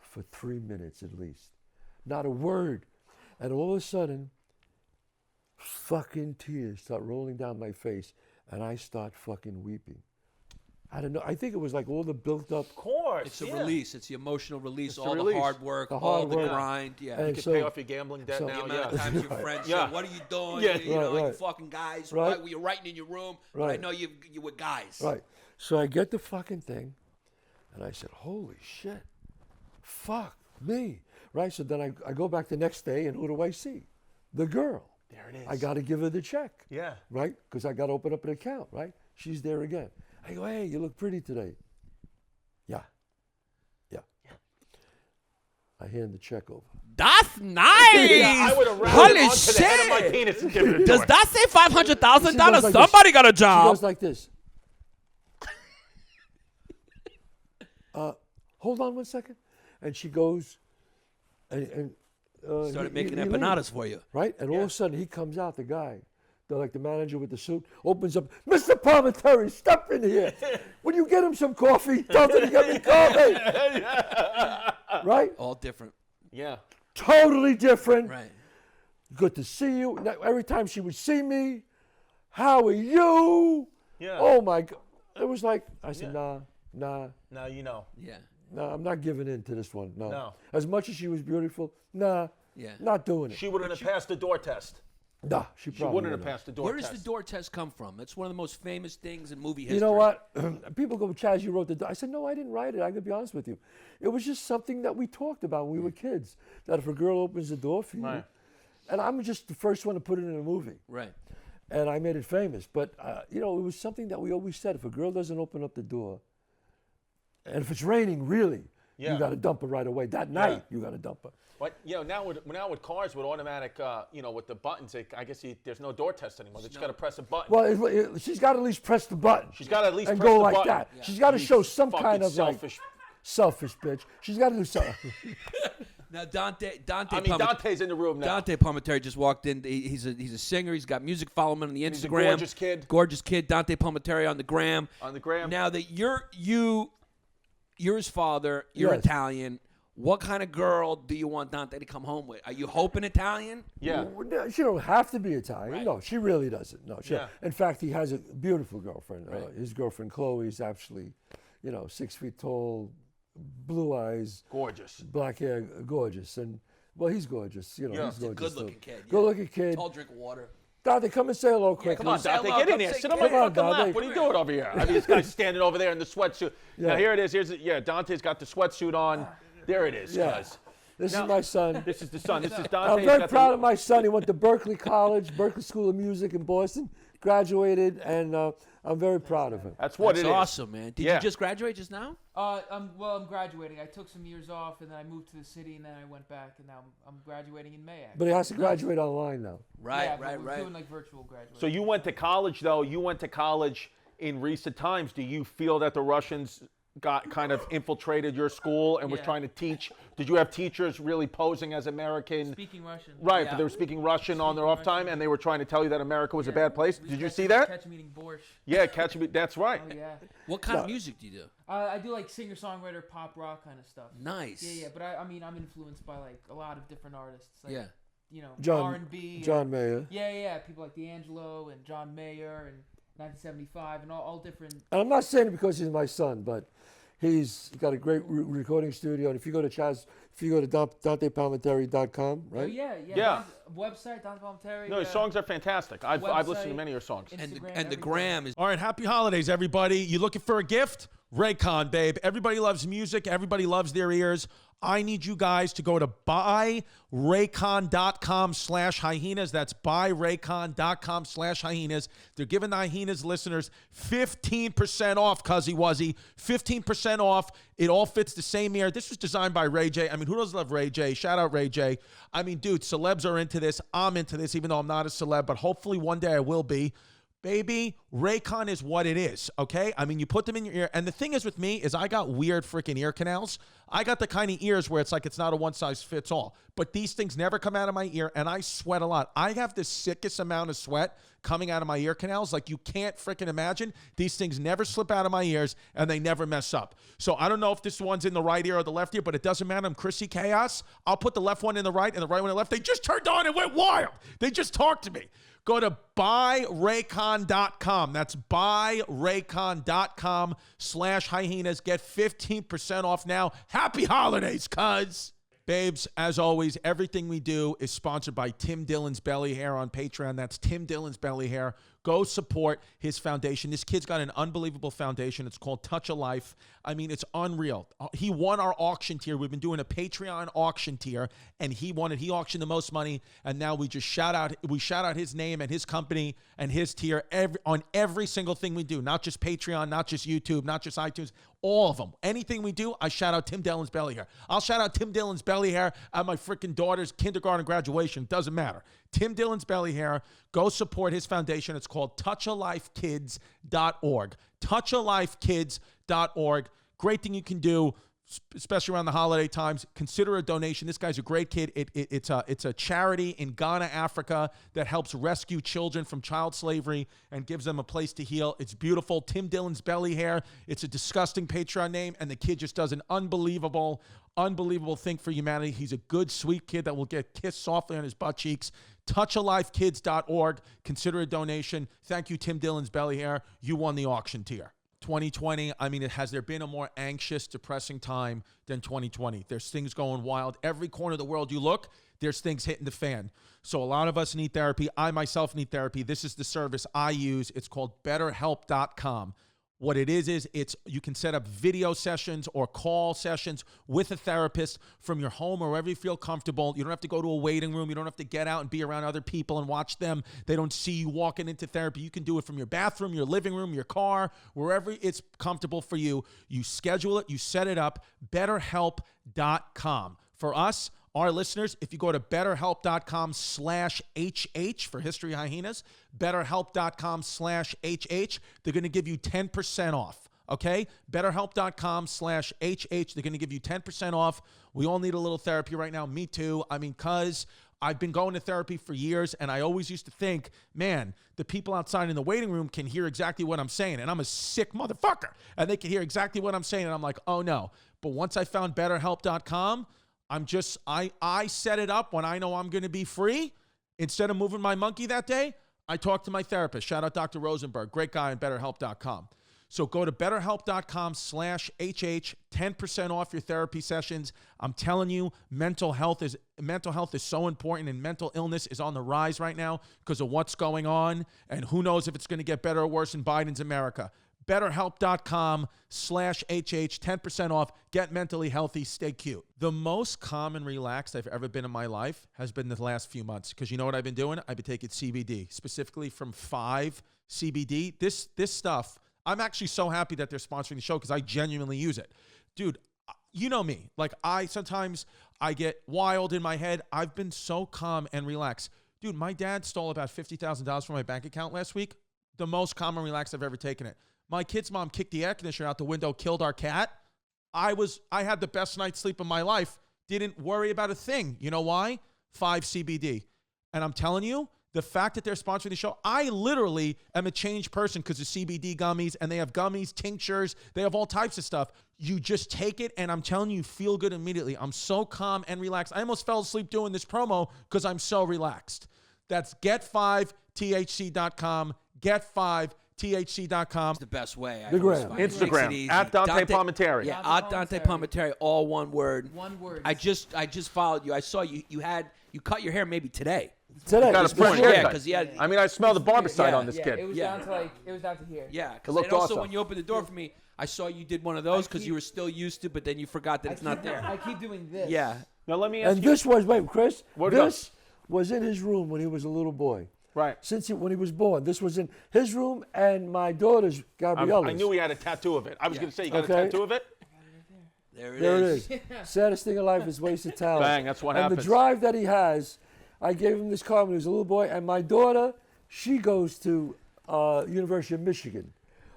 for 3 minutes at least. Not a word. And all of a sudden, fucking tears start rolling down my face, and I start fucking weeping. I don't know. I think it was like all the built up. Of course. It's a release. It's the emotional release. It's all the the release. hard work, The all hard the work. grind. Yeah. And You can so- pay off your gambling debt so- now. The amount of Yeah. times your friends Yeah. said, "What are you doing? Yeah. You know, you Right. fucking guys. Right. Why were you writing in your room? But I Right. know you were guys." Right. So I get the fucking thing, and I said, holy shit, fuck me. Right? So then I go back the next day, and who do I see? The girl. There it is. I got to give her the check. Yeah. Right? Because I got to open up an account, right? She's there again. I go, hey, you look pretty today. Yeah. I hand the check over. That's nice. Yeah, I would have Holy rounded onto the head of my shit. penis and given it to Does her. that say She $500,000? goes like this. Somebody got a She job. goes like this. Hold on 1 second. And she goes and Started he making leaves, empanadas for you. right? And all of a sudden he comes out, the guy, the manager with the suit, opens up, Mr. Palminteri, step in here. Will you get him some coffee? Tell him to get me coffee. Right? All different. Yeah. Totally different. Right. Good to see you. Now, every time she would see me, how are you? Yeah. Oh my God. It was like, I said, Yeah. nah, Now you know. Yeah. I'm not giving in to this one. No. No. As much as she was beautiful, nah, Yeah. not doing it. She wouldn't have passed the door test. Nah, she She probably wouldn't have wouldn't. passed the door Where test. does the door test come from? It's one of the most famous things in movie history. You know what? People go, Chazz, you wrote the door. I said, no, I didn't write it. I'm going to be honest with you. It was just something that we talked about when we were kids, that if a girl opens the door for you, Right. and I'm just the first one to put it in a movie. Right. And I made it famous. But, it was something that we always said. If a girl doesn't open up the door, and if it's raining, really, Yeah. you got to dump her right away. That night, you got to dump her. But now with cars with automatic, with the buttons, I guess there's no door test anymore. They just got to press a button. Well, she's got to at least press the button. She's got to at least and press go the like button. that. She's got to You show some fucking kind of selfish. selfish bitch. She's got to do something. Now Dante I mean, Dante's in the room now. Dante Palminteri just walked in. He's a singer. He's got music following him on the Instagram. He's a gorgeous kid. Gorgeous kid. Dante Palminteri on the gram. On the gram. Now that you're his father, you're Yes. Italian. What kind of girl do you want Dante to come home with? Are you hoping Italian? Yeah. No, she don't have to be Italian. Right. No, she really doesn't. No, she, Yeah. In fact, he has a beautiful girlfriend. Right. His girlfriend Chloe is actually, 6 feet tall, blue eyes, Gorgeous. black hair, gorgeous, and he's gorgeous. Yeah. He's He's gorgeous. Good-looking kid. Yeah. Good-looking kid. Tall drink of water. Dante, come and say hello quick. Come on, Say Dante, hello, get in come here. say- Sit on my come on, fucking Dante. lap. What are you doing over here? I mean, this guy's standing over there in the sweatsuit. Yeah. Now, here it is. Dante's got the sweatsuit on. There it is, Yeah. guys. This Now- is my son. This is the son. This is I'm Dante. very proud of my son. He went to Berkeley College, Berkeley School of Music in Boston, graduated, and I'm very proud of him. That's what That's it is. awesome, man. Did Yeah. you just graduate just now? I'm graduating. I took some years off, and then I moved to the city, and then I went back, and now I'm graduating in May. But he has to graduate online now. Right, yeah, but right, we're right. doing like virtual graduation. So you went to college, though. You went to college in recent times. Do you feel that the Russians got kind of infiltrated your school and was Yeah. trying to teach? Did you have teachers really posing as American? Speaking Russian. Right, Yeah. but they were speaking Russian on their off time, and they were trying to tell you that America was a Yeah. bad place. We Did you catch- see that? Catch 'em eating borscht. Yeah, catch me. That's right. Oh yeah. What kind of music do you do? I do like singer-songwriter, pop rock kind of stuff. Nice. Yeah, yeah. But I'm influenced by like a lot of different artists. Like, Yeah. R&B. John Mayer. Yeah. People like D'Angelo and John Mayer and 1975 and all different. And I'm not saying it because he's my son, but he's got a great recording studio. And if you go to Chazz, if you go to DantePalminteri.com, Oh, right? yeah. Yeah. Website, Dante Palminteri. No, his songs are fantastic. I've listened to Website. many of your songs. And the Instagram, gram is All right, happy holidays, everybody. You looking for a gift? Raycon, babe. Everybody loves music. Everybody loves their ears. I need you guys to go to buyraycon.com/hyenas. That's buyraycon.com/hyenas. They're giving the Hyenas listeners 15% off, Cuzzy Wuzzy. 15% off. It all fits the same ear. This was designed by Ray J. I mean, who doesn't love Ray J? Shout out Ray J. I mean, dude, celebs are into this. I'm into this, even though I'm not a celeb, but hopefully one day I will be. Baby, Raycon is what it is, okay? I mean, you put them in your ear. And the thing is with me is I got weird freaking ear canals. I got the kind of ears where it's like it's not a one-size-fits-all. But these things never come out of my ear, and I sweat a lot. I have the sickest amount of sweat coming out of my ear canals. Like, you can't freaking imagine. These things never slip out of my ears, and they never mess up. So I don't know if this one's in the right ear or the left ear, but it doesn't matter. I'm Chrissy Chaos. I'll put the left one in the right and the right one in the left. They just turned on and went wild. They just talked to me. Go to buyraycon.com. That's buyraycon.com/hyenas. Get 15% off now. Happy holidays, cuz. Babes, as always, everything we do is sponsored by Tim Dillon's Belly Hair on Patreon. That's Tim Dillon's Belly Hair. Go support his foundation. This kid's got an unbelievable foundation. It's called Touch a Life. I mean, it's unreal. He won our auction tier. We've been doing a Patreon auction tier, and he won it. He auctioned the most money, and now we just shout out his name and his company and his tier on every single thing we do. Not just Patreon, not just YouTube, not just iTunes, all of them. Anything we do, I shout out Tim Dillon's Belly Hair. I'll shout out Tim Dillon's Belly Hair at my freaking daughter's kindergarten graduation. Doesn't matter. Tim Dillon's Belly Hair. Go support his foundation. It's called touchalifekids.org. touchalifekids.org. Great thing you can do, especially around the holiday times. Consider a donation. This guy's a great kid. It's a charity in Ghana, Africa that helps rescue children from child slavery and gives them a place to heal. It's beautiful. Tim Dillon's Belly Hair. It's a disgusting Patreon name, and the kid just does an unbelievable thing for humanity. He's a good, sweet kid that will get kissed softly on his butt cheeks. touchalifekids.org. Consider a donation. Thank you, Tim Dillon's Belly Hair. You won the auction tier. 2020, I mean, has there been a more anxious, depressing time than 2020? There's things going wild. Every corner of the world you look, there's things hitting the fan. So a lot of us need therapy. I myself need therapy. This is the service I use. It's called BetterHelp.com. What it is you can set up video sessions or call sessions with a therapist from your home or wherever you feel comfortable. You don't have to go to a waiting room. You don't have to get out and be around other people and watch them. They don't see you walking into therapy. You can do it from your bathroom, your living room, your car, wherever it's comfortable for you. You schedule it. You set it up. BetterHelp.com. For us, our listeners, if you go to betterhelp.com/HH for History Hyenas, betterhelp.com/HH, they're going to give you 10% off, okay? Betterhelp.com/HH, they're going to give you 10% off. We all need a little therapy right now. Me too. I mean, cuz I've been going to therapy for years, and I always used to think, man, the people outside in the waiting room can hear exactly what I'm saying, and I'm a sick motherfucker, and they can hear exactly what I'm saying, and I'm like, oh no. But once I found betterhelp.com, I set it up when I know I'm going to be free. Instead of moving my monkey that day, I talk to my therapist. Shout out Dr. Rosenberg, great guy on BetterHelp.com. So go to betterhelp.com/HH, 10% off your therapy sessions. I'm telling you, mental health is so important, and mental illness is on the rise right now because of what's going on, and who knows if it's going to get better or worse in Biden's America. BetterHelp.com/HH, 10% off. Get mentally healthy. Stay cute. The most calm and relaxed I've ever been in my life has been the last few months. Because you know what I've been doing? I've been taking CBD, specifically from 5 CBD. This stuff, I'm actually so happy that they're sponsoring the show because I genuinely use it. Dude, you know me. Like, sometimes I get wild in my head. I've been so calm and relaxed. Dude, my dad stole about $50,000 from my bank account last week. The most calm and relaxed I've ever taken it. My kid's mom kicked the air conditioner out the window, killed our cat. I had the best night's sleep of my life. Didn't worry about a thing. You know why? 5 CBD. And I'm telling you, the fact that they're sponsoring the show, I literally am a changed person because of CBD gummies, and they have gummies, tinctures, they have all types of stuff. You just take it, and I'm telling you, feel good immediately. I'm so calm and relaxed. I almost fell asleep doing this promo because I'm so relaxed. That's get5thc.com. Get5 THC.com. The best way. The gram. Makes it Instagram easy. at Dante Palminteri. Yeah, Dante at Dante Palminteri. Palminteri, all one word. One word. I just followed you. I saw you cut your hair maybe today. Today. Got a this fresh morning. Yeah, haircut. because he had. I mean, I smell the barbicide Yeah, on this yeah, kid. it was Yeah. down to here. Yeah, It because looked also awesome. when you opened the door for me, I saw you did one of those because keep- you were still used to, but then you forgot that it's not there. I keep doing this. Yeah. Now let me ask And you. this was, wait, Chris, Where'd it go? this was in his room when he was a little boy. Right. When he was born. This was in his room and my daughter's, Gabriella's. I knew he had a tattoo of it. I was going to say, you got Okay. a tattoo of it? There There it is. is. Saddest thing in life is wasted talent. Bang, that's what and happens. the drive that he has, I gave him this car when he was a little boy, and my daughter, she goes to University of Michigan.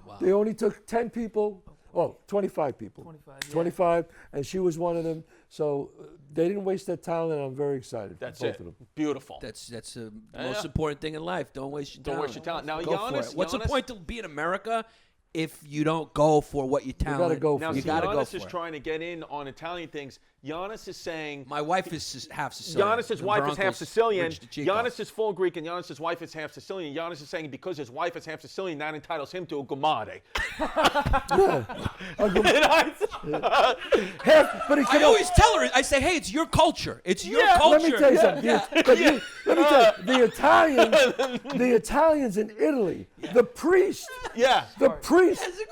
Wow. They only took 10 people, 25 people. 25, yeah. 25, and she was one of them. So they didn't waste their talent, and I'm very excited. That's for it. both of them. Beautiful. That's the most important thing in life. Don't waste your Don't talent. waste your talent. Now, Go for Giannis, it. What's the Giannis- point to be in America if you don't go for what your talent? gotta go Now, for you it. gotta go Giannis for is it. trying to get in on Italian things. Giannis is saying My wife is half Sicilian. Giannis's and wife her is half uncle's Sicilian. Rich DeCicco. Giannis is full Greek, and Giannis's wife is half Sicilian. Giannis is saying because his wife is half Sicilian, that entitles him to a gumare. But he I could always tell her, I say, hey, it's your culture. It's your Yeah, culture. Let me tell you something. Let me tell you, the Italians in Italy, the priest Yeah.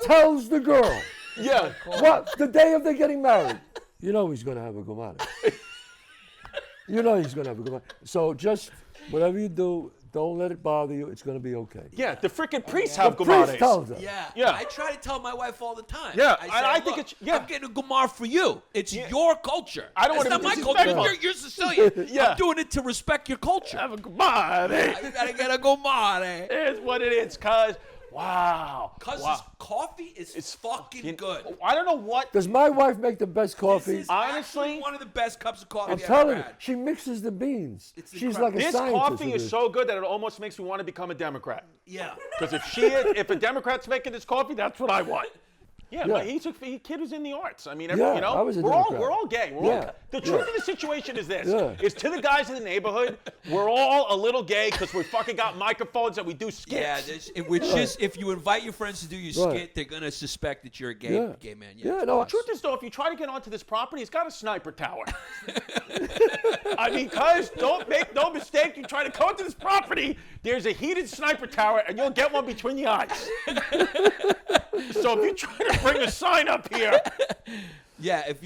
tells the girl, Yeah. what, the day of their getting married, you know he's going to have a gumare. You know he's going to have a gumare. So just whatever you do, don't let it bother you. It's going to be okay. Yeah. The freaking priests have The priest gumares. tells her. Yeah. Yeah. I try to tell my wife all the time. Yeah, I, and say, I think "Look, it's- yeah. I'm getting a gumar for you. It's your culture. I don't It's wanna not be my culture. disrespectful. You're Sicilian. Yeah. I'm doing it to respect your culture. Have a gumare. You gotta get a gumare. Here's what it is, cuz. Wow. Cause Wow. this coffee is fucking good. I don't know what. Does my wife make the best coffee? This is Honestly, actually one of the best cups of coffee I'm I've ever telling you, had. she mixes the beans. It's She's incredible. like a this scientist. coffee with is it. so good that it almost makes me want to become a Democrat. Yeah. Because if a Democrat's making this coffee, that's what I want. Yeah, but he's a kid who's in the arts. I mean, Yeah, you know, I was a we're all Democrat. gay. Yeah, The truth of the situation is this: Yeah. is to the guys in the neighborhood, we're all a little gay because we fucking got microphones and we do skits. Yeah, which is if you invite your friends to do your Right. skit, they're gonna suspect that you're a gay Yeah. gay man. Yeah, no, The truth is, though, if you try to get onto this property, it's got a sniper tower. I mean, cuz, don't make no mistake. You try to come into this property, there's a heated sniper tower, and you'll get one between the eyes. So if you try to bring a sign up here, if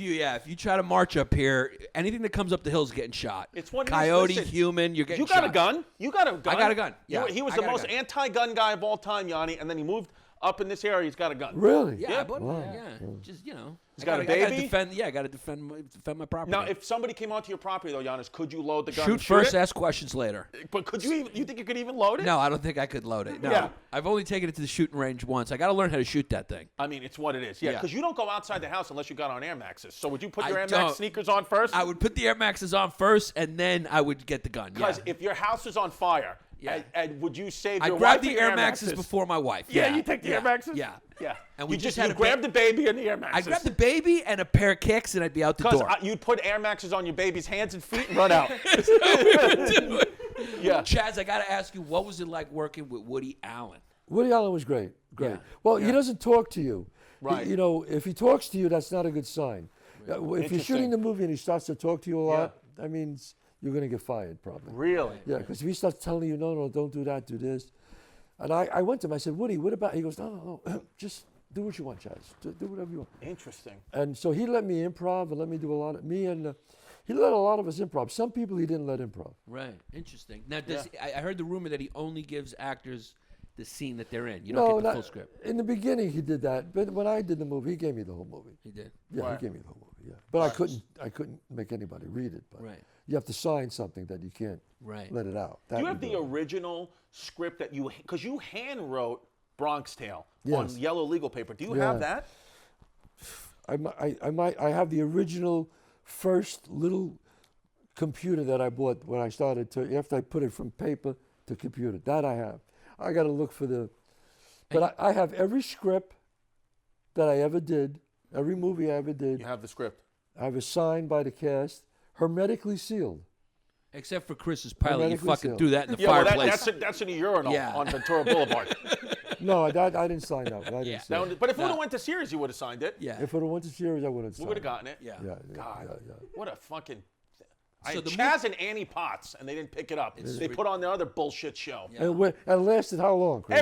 you try to march up here, anything that comes up the hill is getting shot. It's what it is. Coyote, Listen, human, you're getting you got shot. a gun. You got a gun. I got a gun. Yeah, He was I the got a most gun. anti-gun guy of all time, Yanni, and then he moved up in this area. He's got a gun. Really? Yeah, but Wow. just He's got a I gotta baby? defend my property. Now, if somebody came onto your property, though, Giannis, could you load the gun? shoot and first, it? ask questions later. But could you even? You think you could even load it? No, I don't think I could load it. No, Yeah. I've only taken it to the shooting range once. I got to learn how to shoot that thing. I mean, it's what it is. Yeah, Yeah. because you don't go outside the house unless you got on Air Maxes. So would you put I your Air don't. Max sneakers on first? I would put the Air Maxes on first, and then I would get the gun. Yeah. Because if your house is on fire, Yeah. and would you save I your grabbed wife the Air Maxes before my wife. Yeah, you take the yeah. Air Maxes? Yeah. Yeah. And we you just had you a grab the baby and the Air Maxes. I grabbed the baby and a pair of kicks, and I'd be out the Because door. you'd put Air Maxes on your baby's hands and feet and run out. Yeah. Chazz, I got to ask you, what was it like working with Woody Allen? Woody Allen was great. Great. Yeah. Well, he doesn't talk to you. Right. You know, if he talks to you, that's not a good sign. If you're Interesting. shooting the movie and he starts to talk to you a lot, that means you're going to get fired probably. Really? Yeah, because if he starts telling you, no, don't do that, do this. And I went to him, I said, Woody, what about, he goes, no, just do what you want, Chazz. Do whatever you want. Interesting. And so he let me improv and let me do a lot of, he let a lot of us improv. Some people he didn't let improv. Right. Interesting. Now, I heard the rumor that he only gives actors the scene that they're in. You don't get the full script. In the beginning he did that, but when I did the movie, he gave me the whole movie. He did. Yeah, Right. he gave me the whole movie, yeah. But I couldn't make anybody read it. But Right. you have to sign something that you can't Right. let it out. Do you have the original script that because you hand wrote Bronx Tale on Yes. yellow legal paper. Do you Yeah. have that? I have the original first little computer that I bought when I started after I put it from paper to computer. That I have. I got to look for but I have every script that I ever did, every movie I ever did. You have the script. I have it signed by the cast, hermetically sealed. Except for Chris's pilot, you Hermetically fucking sealed. threw that in the Yeah, well, fireplace. that's in a urinal Yeah. on Ventura Boulevard. No, I didn't sign that one. I didn't say it. But if it would have went to series, you would have signed it. Yeah. If it went to series, I would have We signed would have it. gotten it. Yeah. God, what a fucking. I So had the Chazz and Annie Potts, and they didn't pick it up. They put on their other bullshit show. Yeah. And it lasted how long, Chris?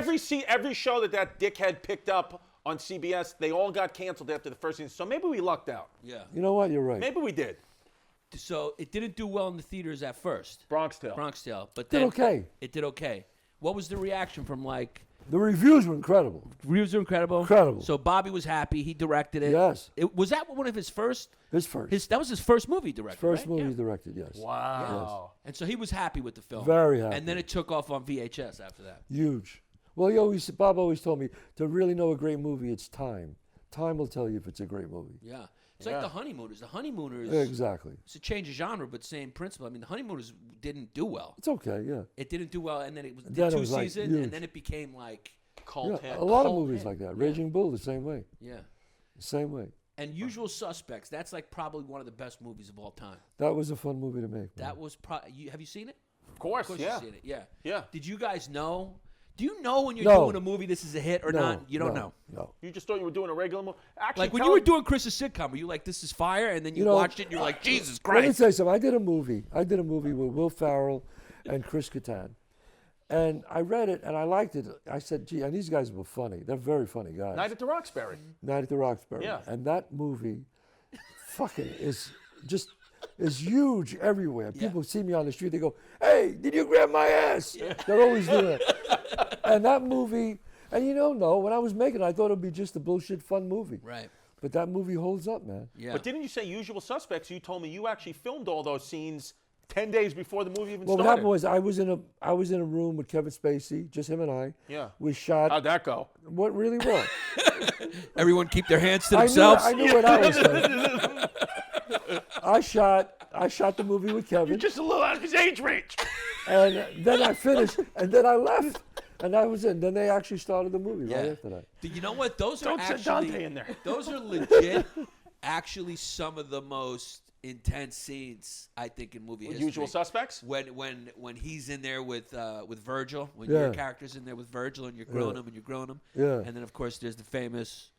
Every show that dickhead picked up on CBS, they all got canceled after the first season. So maybe we lucked out. Yeah. You know what? You're right. Maybe we did. So it didn't do well in the theaters at first. Bronx Tale. Bronx Tale. But Did then okay. It did okay. What was the reaction from The reviews were incredible. Reviews are incredible. Incredible. So Bobby was happy. He directed it. Yes. Was that one of his first? His first. That was his first movie he directed. First right? movie Yeah. he directed, yes. Wow. And so he was happy with the film. Very happy. And then it took off on VHS after that. Huge. Well, Bob always told me, to really know a great movie, it's time. Time will tell you if it's a great movie. Yeah. It's like The Honeymooners. The Honeymooners. Exactly. It's a change of genre, but same principle. I mean, The Honeymooners didn't do well. It's okay, yeah. It didn't do well, and then it was Then it two was, like, seasons, huge. and then it became like Cult Yeah, hit. a lot of Cult movies hit. like that. Raging Bull, the same way. yeah. Same way. And Usual Suspects. That's like probably one of the best movies of all time. That was a fun movie to make. Man. That was have you seen it? Of course, Of course yeah. you've seen it. Yeah. Yeah. Did you guys know? Do you know when you're No. doing a movie this is a hit or No, not? You don't know. No. You just thought you were doing a regular movie. Actually, Like when you were doing Chris's sitcom, were you like, "This is fire," and then you You know, watched it and you're like, "Jesus Let me Christ!" tell you something. I did a movie with Will Ferrell and Chris Kattan. And I read it and I liked it. I said, gee, and these guys were funny. They're very funny guys. Night at the Roxbury. Night at the Roxbury. Yeah. And that movie fucking is huge everywhere. People see me on the street, they go, "Hey, did you grab my ass?" They're always doing it. And that movie, and when I was making it, I thought it'd be just a bullshit fun movie. Right. But that movie holds up, man. Yeah. But didn't you say Usual Suspects? You told me you actually filmed all those scenes 10 days before the movie even Well, what started. happened was I was in a room with Kevin Spacey, just him and I. Yeah. We shot How'd that go? what really well. Everyone keep their hands to I themselves. knew what I was saying. I shot the movie with Kevin. Just a little out of his age range. And then I finished, and then I left, and that was it. Then they actually started the movie right Yeah. after that. You know what? Those are Don't send actually Dante in there. Those are legit. Actually, some of the most intense scenes I think in movie history. Usual Suspects? When he's in there with Virgil, when Yeah. your character's in there with Virgil and you're grilling him and you're grilling him. Yeah. And then of course there's the famous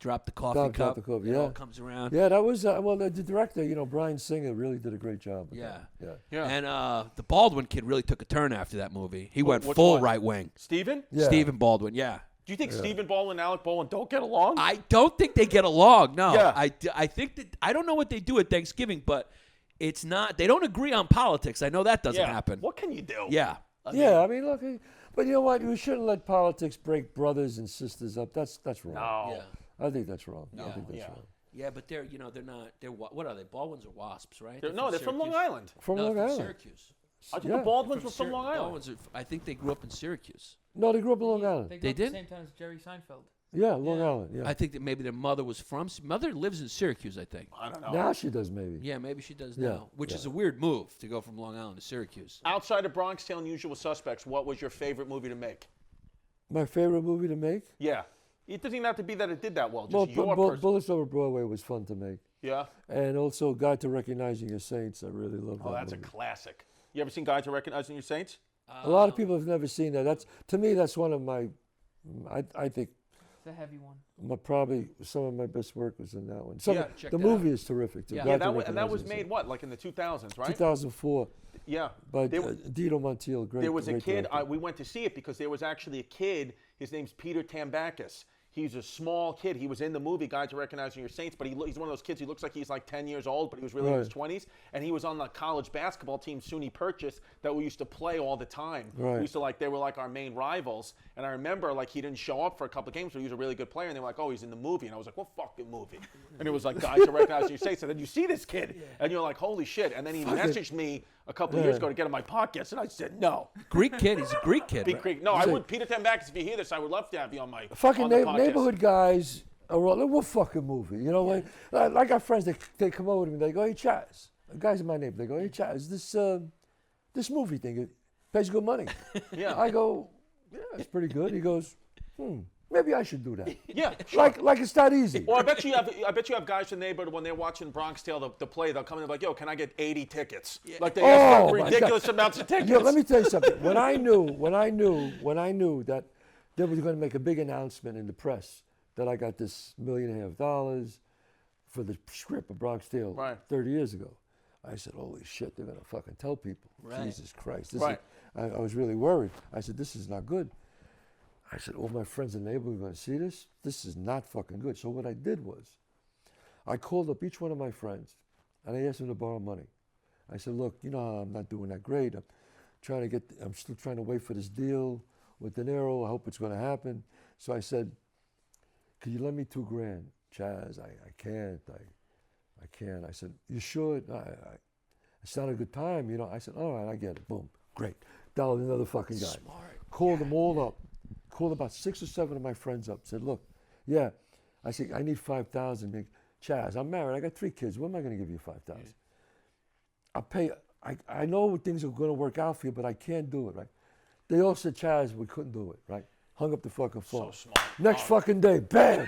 drop the coffee Drop cup. the coffee, It all yeah. comes around. Yeah, that was the director. Brian Singer really did a great job. With Yeah. that. Yeah. And the Baldwin kid really took a turn after that movie. He went which full one? right wing. Steven? Yeah. Stephen Baldwin, yeah. Do you think Stephen Baldwin and Alec Baldwin don't get along? I don't think they get along. No, Yeah. I think that I don't know what they do at Thanksgiving, but it's not. They don't agree on politics. I know that doesn't happen. What can you do? Yeah, I mean, look, but you know what? We shouldn't let politics break brothers and sisters up. That's wrong. No. yeah, I think that's wrong. I think that's Yeah. wrong. yeah. But they're they're not. They're what are they? Baldwins or wasps, right? They're from Long Syracuse. Island. From No, Long from Island. Syracuse. I thought Yeah. the Baldwins were from Long Island. Baldwins are, I think they grew up in Syracuse. No, they grew up in Long Island. They They grew up at did? the same time as Jerry Seinfeld. Yeah, Long Island. Yeah. I think that maybe their mother was from. Mother lives in Syracuse, I think. I don't know. Now she does maybe. Yeah, maybe she does Yeah, now, which yeah. is a weird move to go from Long Island to Syracuse. Outside of Bronx Tale and Usual Suspects, what was your favorite movie to make? My favorite movie to make? Yeah. It doesn't even have to be that it did that well. Just Well, your person. Bullets Over Broadway was fun to make. Yeah. And also Guide to Recognizing Your Saints. I really love that Oh, that's a movie. classic. You ever seen Guide to Recognizing Your Saints? A lot of people have never seen that. To me, that's one of my, I think, It's a heavy one. probably some of my best work was in that one. Yeah, check the that movie is terrific. Too. Yeah. Guide Yeah, to and that was Recognizing made Your what, like in the 2000s, right? Saints. 2004 Yeah. by There wa- Dino Montiel. Great. There was a great kid, director. we went to see it because there was actually a kid, his name's Peter Tambakis. He's a small kid. He was in the movie Guide to Recognizing Your Saints, but he's one of those kids, he looks like he's like 10 years old, but he was really in his Right. 20s. And he was on the college basketball team SUNY Purchase that we used to play all the time. Right. We used to they were like our main rivals. And I remember he didn't show up for a couple of games, but he was a really good player. And they were like, oh, he's in the movie. And I was like, what fucking movie? And it was like Guide to Recognizing Your Saints. And then you see this kid, and you're like, holy shit. And then he messaged me a couple of years ago to get on my podcast, and I said, no. Greek kid. He's a Greek kid. Big right? Creek. No, I would. Peter Tambakis, if you hear this, I would love to have you on my Fucking on the podcast. neighborhood guys are all, what fucking movie? You know, like our friends, they come over to me, they go, hey, Chazz. The guys in my neighborhood, they go, hey, Chazz, this movie thing, it pays good money. Yeah. I go, yeah, it's pretty good. He goes, maybe I should do that. Yeah, sure. Like it's that easy. Well, I bet you have guys from the neighborhood when they're watching Bronx Tale, the play, they'll come in and be like, yo, can I get 80 tickets? Like they ask for my ridiculous amounts of tickets. Yo, let me tell you something. When I knew that they were going to make a big announcement in the press that I got this $1.5 million for the script of Bronx Tale 30 years ago. I said, holy shit, they're going to fucking tell people. Right. Jesus Christ. I was really worried. I said, this is not good. I said, all my friends and neighbors are going to see this? This is not fucking good. So what I did was, I called up each one of my friends, and I asked them to borrow money. I said, look, you know how I'm not doing that great. I'm still trying to wait for this deal with De Niro. I hope it's going to happen. So I said, could you lend me $2,000? Chazz, I can't. I can't. I said, you sure? It's not a good time, you know. I said, all right, I get it. Boom, great. Dialed another fucking guy. Smart. Called them all up. Called about 6 or 7 of my friends up. Said, look, yeah. I said, I need $5,000. Chazz, I'm married. I got 3 kids. When am I going to give you $5,000? I'll pay. I know things are going to work out for you, but I can't do it, right? They all said, Chazz, we couldn't do it, right? Hung up the fucking phone. So smart. Next fucking day, bam.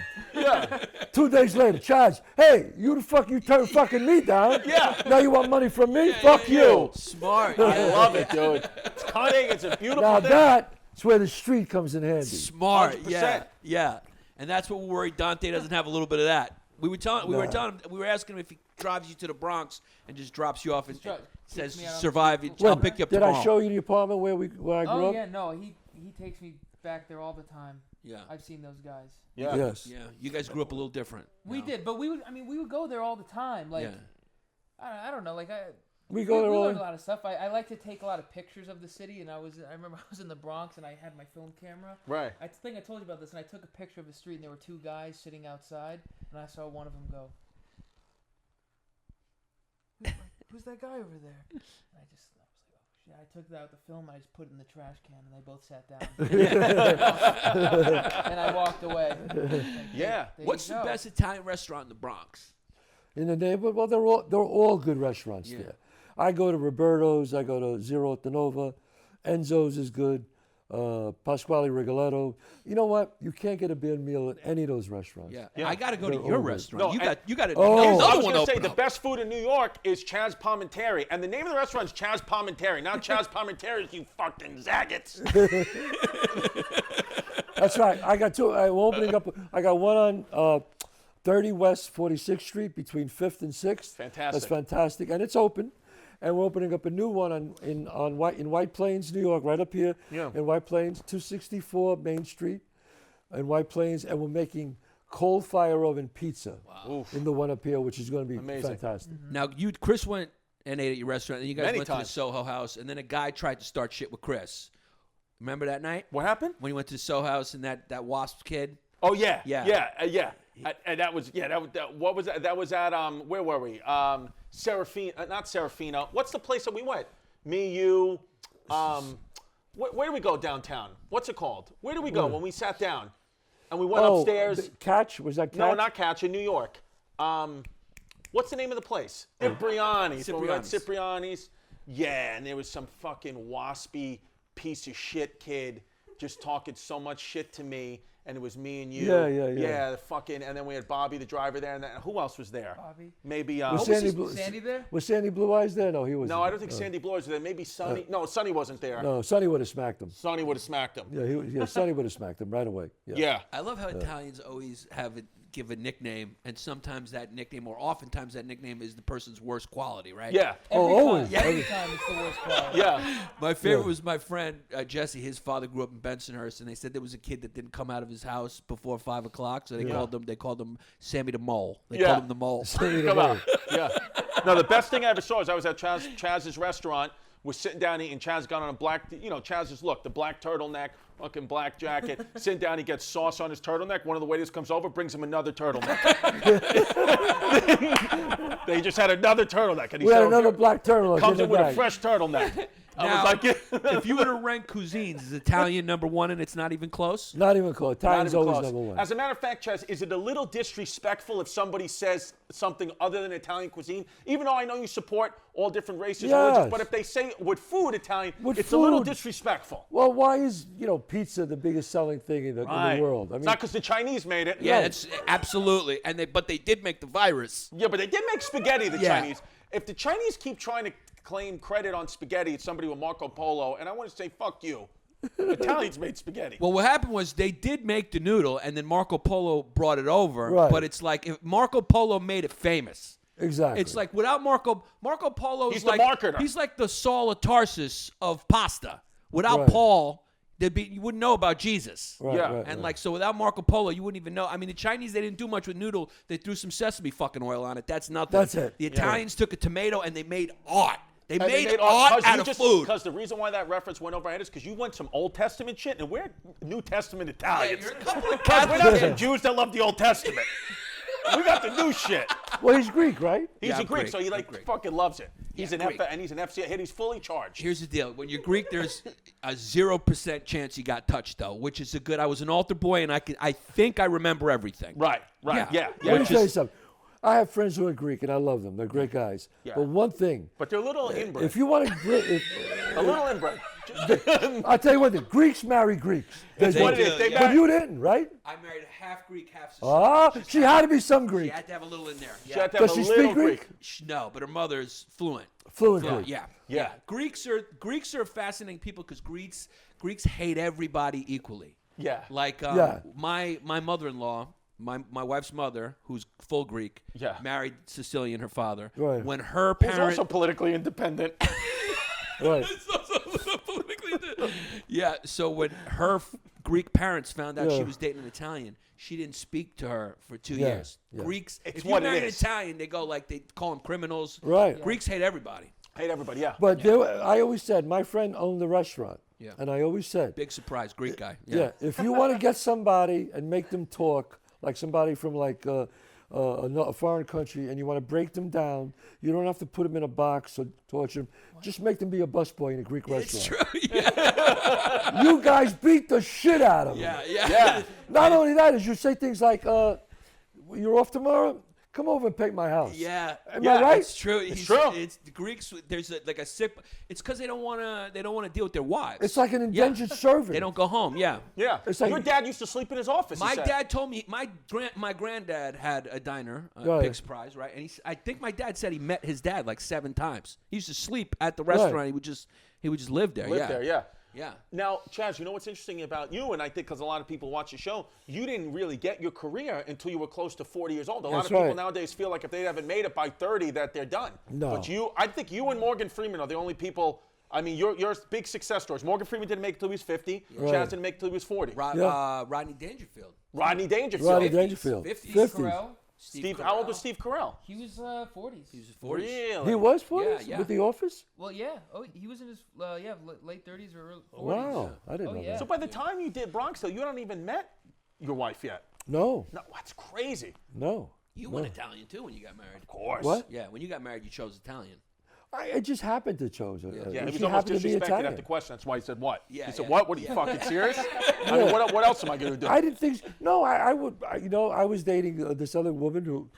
2 days later, Chazz, hey, you turned fucking me down. Yeah. Now you want money from me? Fuck you. Smart. I Yeah. love it, dude. It's cunning. It's a beautiful Now thing. that's where the street comes in handy. Smart. 100%. Yeah. Yeah. And that's what we're worried Dante doesn't have a little bit of that. We were asking him if he drives you to the Bronx and just drops you off and says me out on survive. the I'll When- pick you up Did tomorrow. I show you the apartment where I grew Oh up? yeah, no, he takes me back there all the time. Yeah. I've seen those guys. Yeah. Yes. Yeah. You guys grew up a little different. We did, but we would go there all the time. Like, Yeah. I don't know, like We go there we all. learned a lot of stuff. I like to take a lot of pictures of the city, and I remember I was in the Bronx and I had my film camera. Right. I think I told you about this, and I took a picture of the street, and there were 2 guys sitting outside, and I saw one of them go, "Who's that guy over there?" And I was like, "Oh shit!" I took out the film, I just put it in the trash can, and they both sat down. And I walked away. Like, Yeah. there What's you the go. best Italian restaurant in the Bronx? In the neighborhood, well, they're all good restaurants there. I go to Roberto's, I go to Zero at the Nova, Enzo's is good, Pasquale Rigoletto. You know what? You can't get a bad meal at any of those restaurants. Yeah. Yeah. I got to go to They're your all good. restaurant. No, you got Oh. I another was one going to say open the up. best food in New York is Chazz Palminteri, and the name of the restaurant is Chazz Palminteri, not Chazz Palminteri. You fucking zaggets. That's right. I got 2. I'm opening up. I got one on 30 West 46th Street between 5th and 6th. Fantastic. That's fantastic, and it's open. And we're opening up a new one in White Plains, New York, right up here in White Plains, 264 Main Street in White Plains, and we're making cold fire oven pizza in the one up here, which is going to be Amazing. fantastic. Now, Chris went and ate at your restaurant, and you guys Many went to the times. Soho House, and then a guy tried to start shit with Chris. Remember that night? What happened? When you went to the Soho House and that Wasp kid? Oh yeah, Yeah. yeah. And that was what was that? That was at where were we? Serafino, not Serafino. What's the place that we went? Me, you. Where did we go downtown? What's it called? Where did we go when we sat down? And we went upstairs. Catch? Was that Catch? No, not Catch, in New York. What's the name of the place? Cipriani's. When we went Cipriani's. Yeah, and there was some fucking waspy piece of shit kid just talking so much shit to me, and it was me and you. Yeah. Yeah, the fucking, and then we had Bobby, the driver, there, and then, who else was there? Bobby. Maybe. Was Sandy there? Was Sandy Blue Eyes there? No, he wasn't. No, I don't think Sandy Bloor was there. Maybe Sonny. No, Sonny wasn't there. No, Sonny would have smacked him. Sonny would have smacked him. Yeah, Sonny would have smacked him right away. Yeah. I love how Italians always give a nickname, and sometimes that nickname, or oftentimes that nickname, is the person's worst quality, right? Yeah. Always. Every time it's the worst quality. Yeah. My favorite was my friend Jesse. His father grew up in Bensonhurst, and they said there was a kid that didn't come out of his house before 5 o'clock, so they called him Sammy the Mole. They called him the Mole. Come on. Yeah. No, the best thing I ever saw is I was at Chazz's restaurant. We're sitting down eating. Chazz got on a black, Chazz's look, the black turtleneck, fucking black jacket. Sitting down, he gets sauce on his turtleneck. One of the waiters comes over, brings him another turtleneck. They just had another turtleneck. And he We had said, another black turtle. comes in with a fresh turtleneck. I Now, was like, if you were to rank cuisines, is Italian number 1 and it's not even close? Not even close. not Italian's even always close. number 1. As a matter of fact, Chazz, is it a little disrespectful if somebody says something other than Italian cuisine? Even though I know you support all different races, religions, Yes. but if they say with food Italian, With it's a little food. disrespectful. Well, why is pizza the biggest selling thing in the world? I mean, It's not because the Chinese made it. Yeah, it's absolutely. But they did make the virus. Yeah, but they did make spaghetti, the Yeah. Chinese. If the Chinese keep trying to claim credit on spaghetti, it's somebody with Marco Polo, and I want to say, fuck you. Italians made spaghetti. Well, what happened was they did make the noodle, and then Marco Polo brought it over. Right. But it's like if Marco Polo made it famous. Exactly. It's like without Marco Polo He's is the like marketer. he's like the Saul of Tarsus of pasta. Without Right. Paul, you wouldn't know about Jesus. Right, Yeah. right, And right. like so, without Marco Polo, you wouldn't even know. I mean, the Chinese they didn't do much with noodle. They threw some sesame fucking oil on it. That's nothing. That's it. The Italians took a tomato and they made art. They And made art out of food. Because the reason why that reference went over my head is because you went some Old Testament shit, and we're New Testament Italians. you're a couple of Because we're not Catholics. some Jews that love the Old Testament. We got the new shit. Well, he's Greek, right? He's Yeah, a Greek, Greek. so he like Greek. fucking loves it. He's Yeah, an Greek. and he's an FCA hit. He's fully charged. Here's the deal: when you're Greek, there's a 0% chance you got touched, though, which is a good. I was an altar boy, and I think I remember everything. Right. Yeah. Yeah. Let me Yeah. tell you something. I have friends who are Greek, and I love them. They're great guys. Yeah. But one thing, But they're a little inbred. if you want to, A little inbred. I'll tell you one thing. Greeks marry Greeks. That's what it is. They Yeah. But marry- you didn't, right? I married half Greek, half Sicilian. Ah, she had to be some She Greek. had to have a little in there. She Yeah. had to have Does a she little speak Greek? No, but her mother's fluent. Fluent Yeah, Greek. yeah. Greeks are fascinating people because Greeks hate everybody equally. Yeah. Like Yeah. my mother-in-law, my wife's mother, who's full Greek, Yeah. married Sicilian, her father. Right. When her Who's parents also politically independent. Right. Yeah, so when her Greek parents found out Yeah. she was dating an Italian, she didn't speak to her for 2 Yeah, years. yeah. Greeks, It's if you what it marry an is. Italian, they go like they call them criminals. Right. Greeks hate everybody. Hate everybody, yeah. But I always said, my friend owned the restaurant. Yeah. And I always said, Big surprise, Greek guy. yeah, if you want to get somebody and make them talk like somebody from like a foreign country and you want to break them down, you don't have to put them in a box or torture them. Just make them be a busboy in a Greek It's restaurant. true. Yeah, You guys beat the shit out of them. yeah. Yeah. Not only that, is you say things like, you're off tomorrow? Come over and paint my house. Yeah. Am Yeah, I right? It's true. true. It's the Greeks. There's like a sick. It's because they don't want to deal with their wives. It's like an indentured servant. They don't go home. Yeah. Yeah. It's like- Your dad used to sleep in his office. he My said. dad told me my granddad had a diner, Right. big surprise, right? And I think my dad said he met his dad like 7 times. He used to sleep at the restaurant. He would just live there. lived there, yeah. Yeah. Now, Chazz, you know what's interesting about you, and I think because a lot of people watch the show, you didn't really get your career until you were close to 40 years old. A lot That's of people right. nowadays feel like if they haven't made it by 30, that they're done. No. But I think you and Morgan Freeman are the only people. I mean, you're big success stories. Morgan Freeman didn't make it till he was 50. Right. Chazz didn't make it till he was 40. Yeah. Rodney Dangerfield. Rodney Dangerfield. Rodney Dangerfield. 50s. 50s. Carell, Steve, how old was Steve Carell? he was 40s. He was 40s. Really? He was 40s yeah. with The Office? Well, yeah. Oh, he was in his late 30s or early 40s. Wow. I didn't Oh, know yeah. that. So by the time you did Bronx Tale, you hadn't even met your wife yet. No. No, that's crazy. No. You went Italian too when you got married. Of course. What? Yeah, when you got married, you chose Italian. I just happened to choose it. Yeah, he she was almost happened to be disrespected Italian. at the question. That's why he said what? Yeah, He said yeah. what? What are you fucking serious? I mean, what else am I going to do? I didn't think. No, I would. I was dating this other woman who,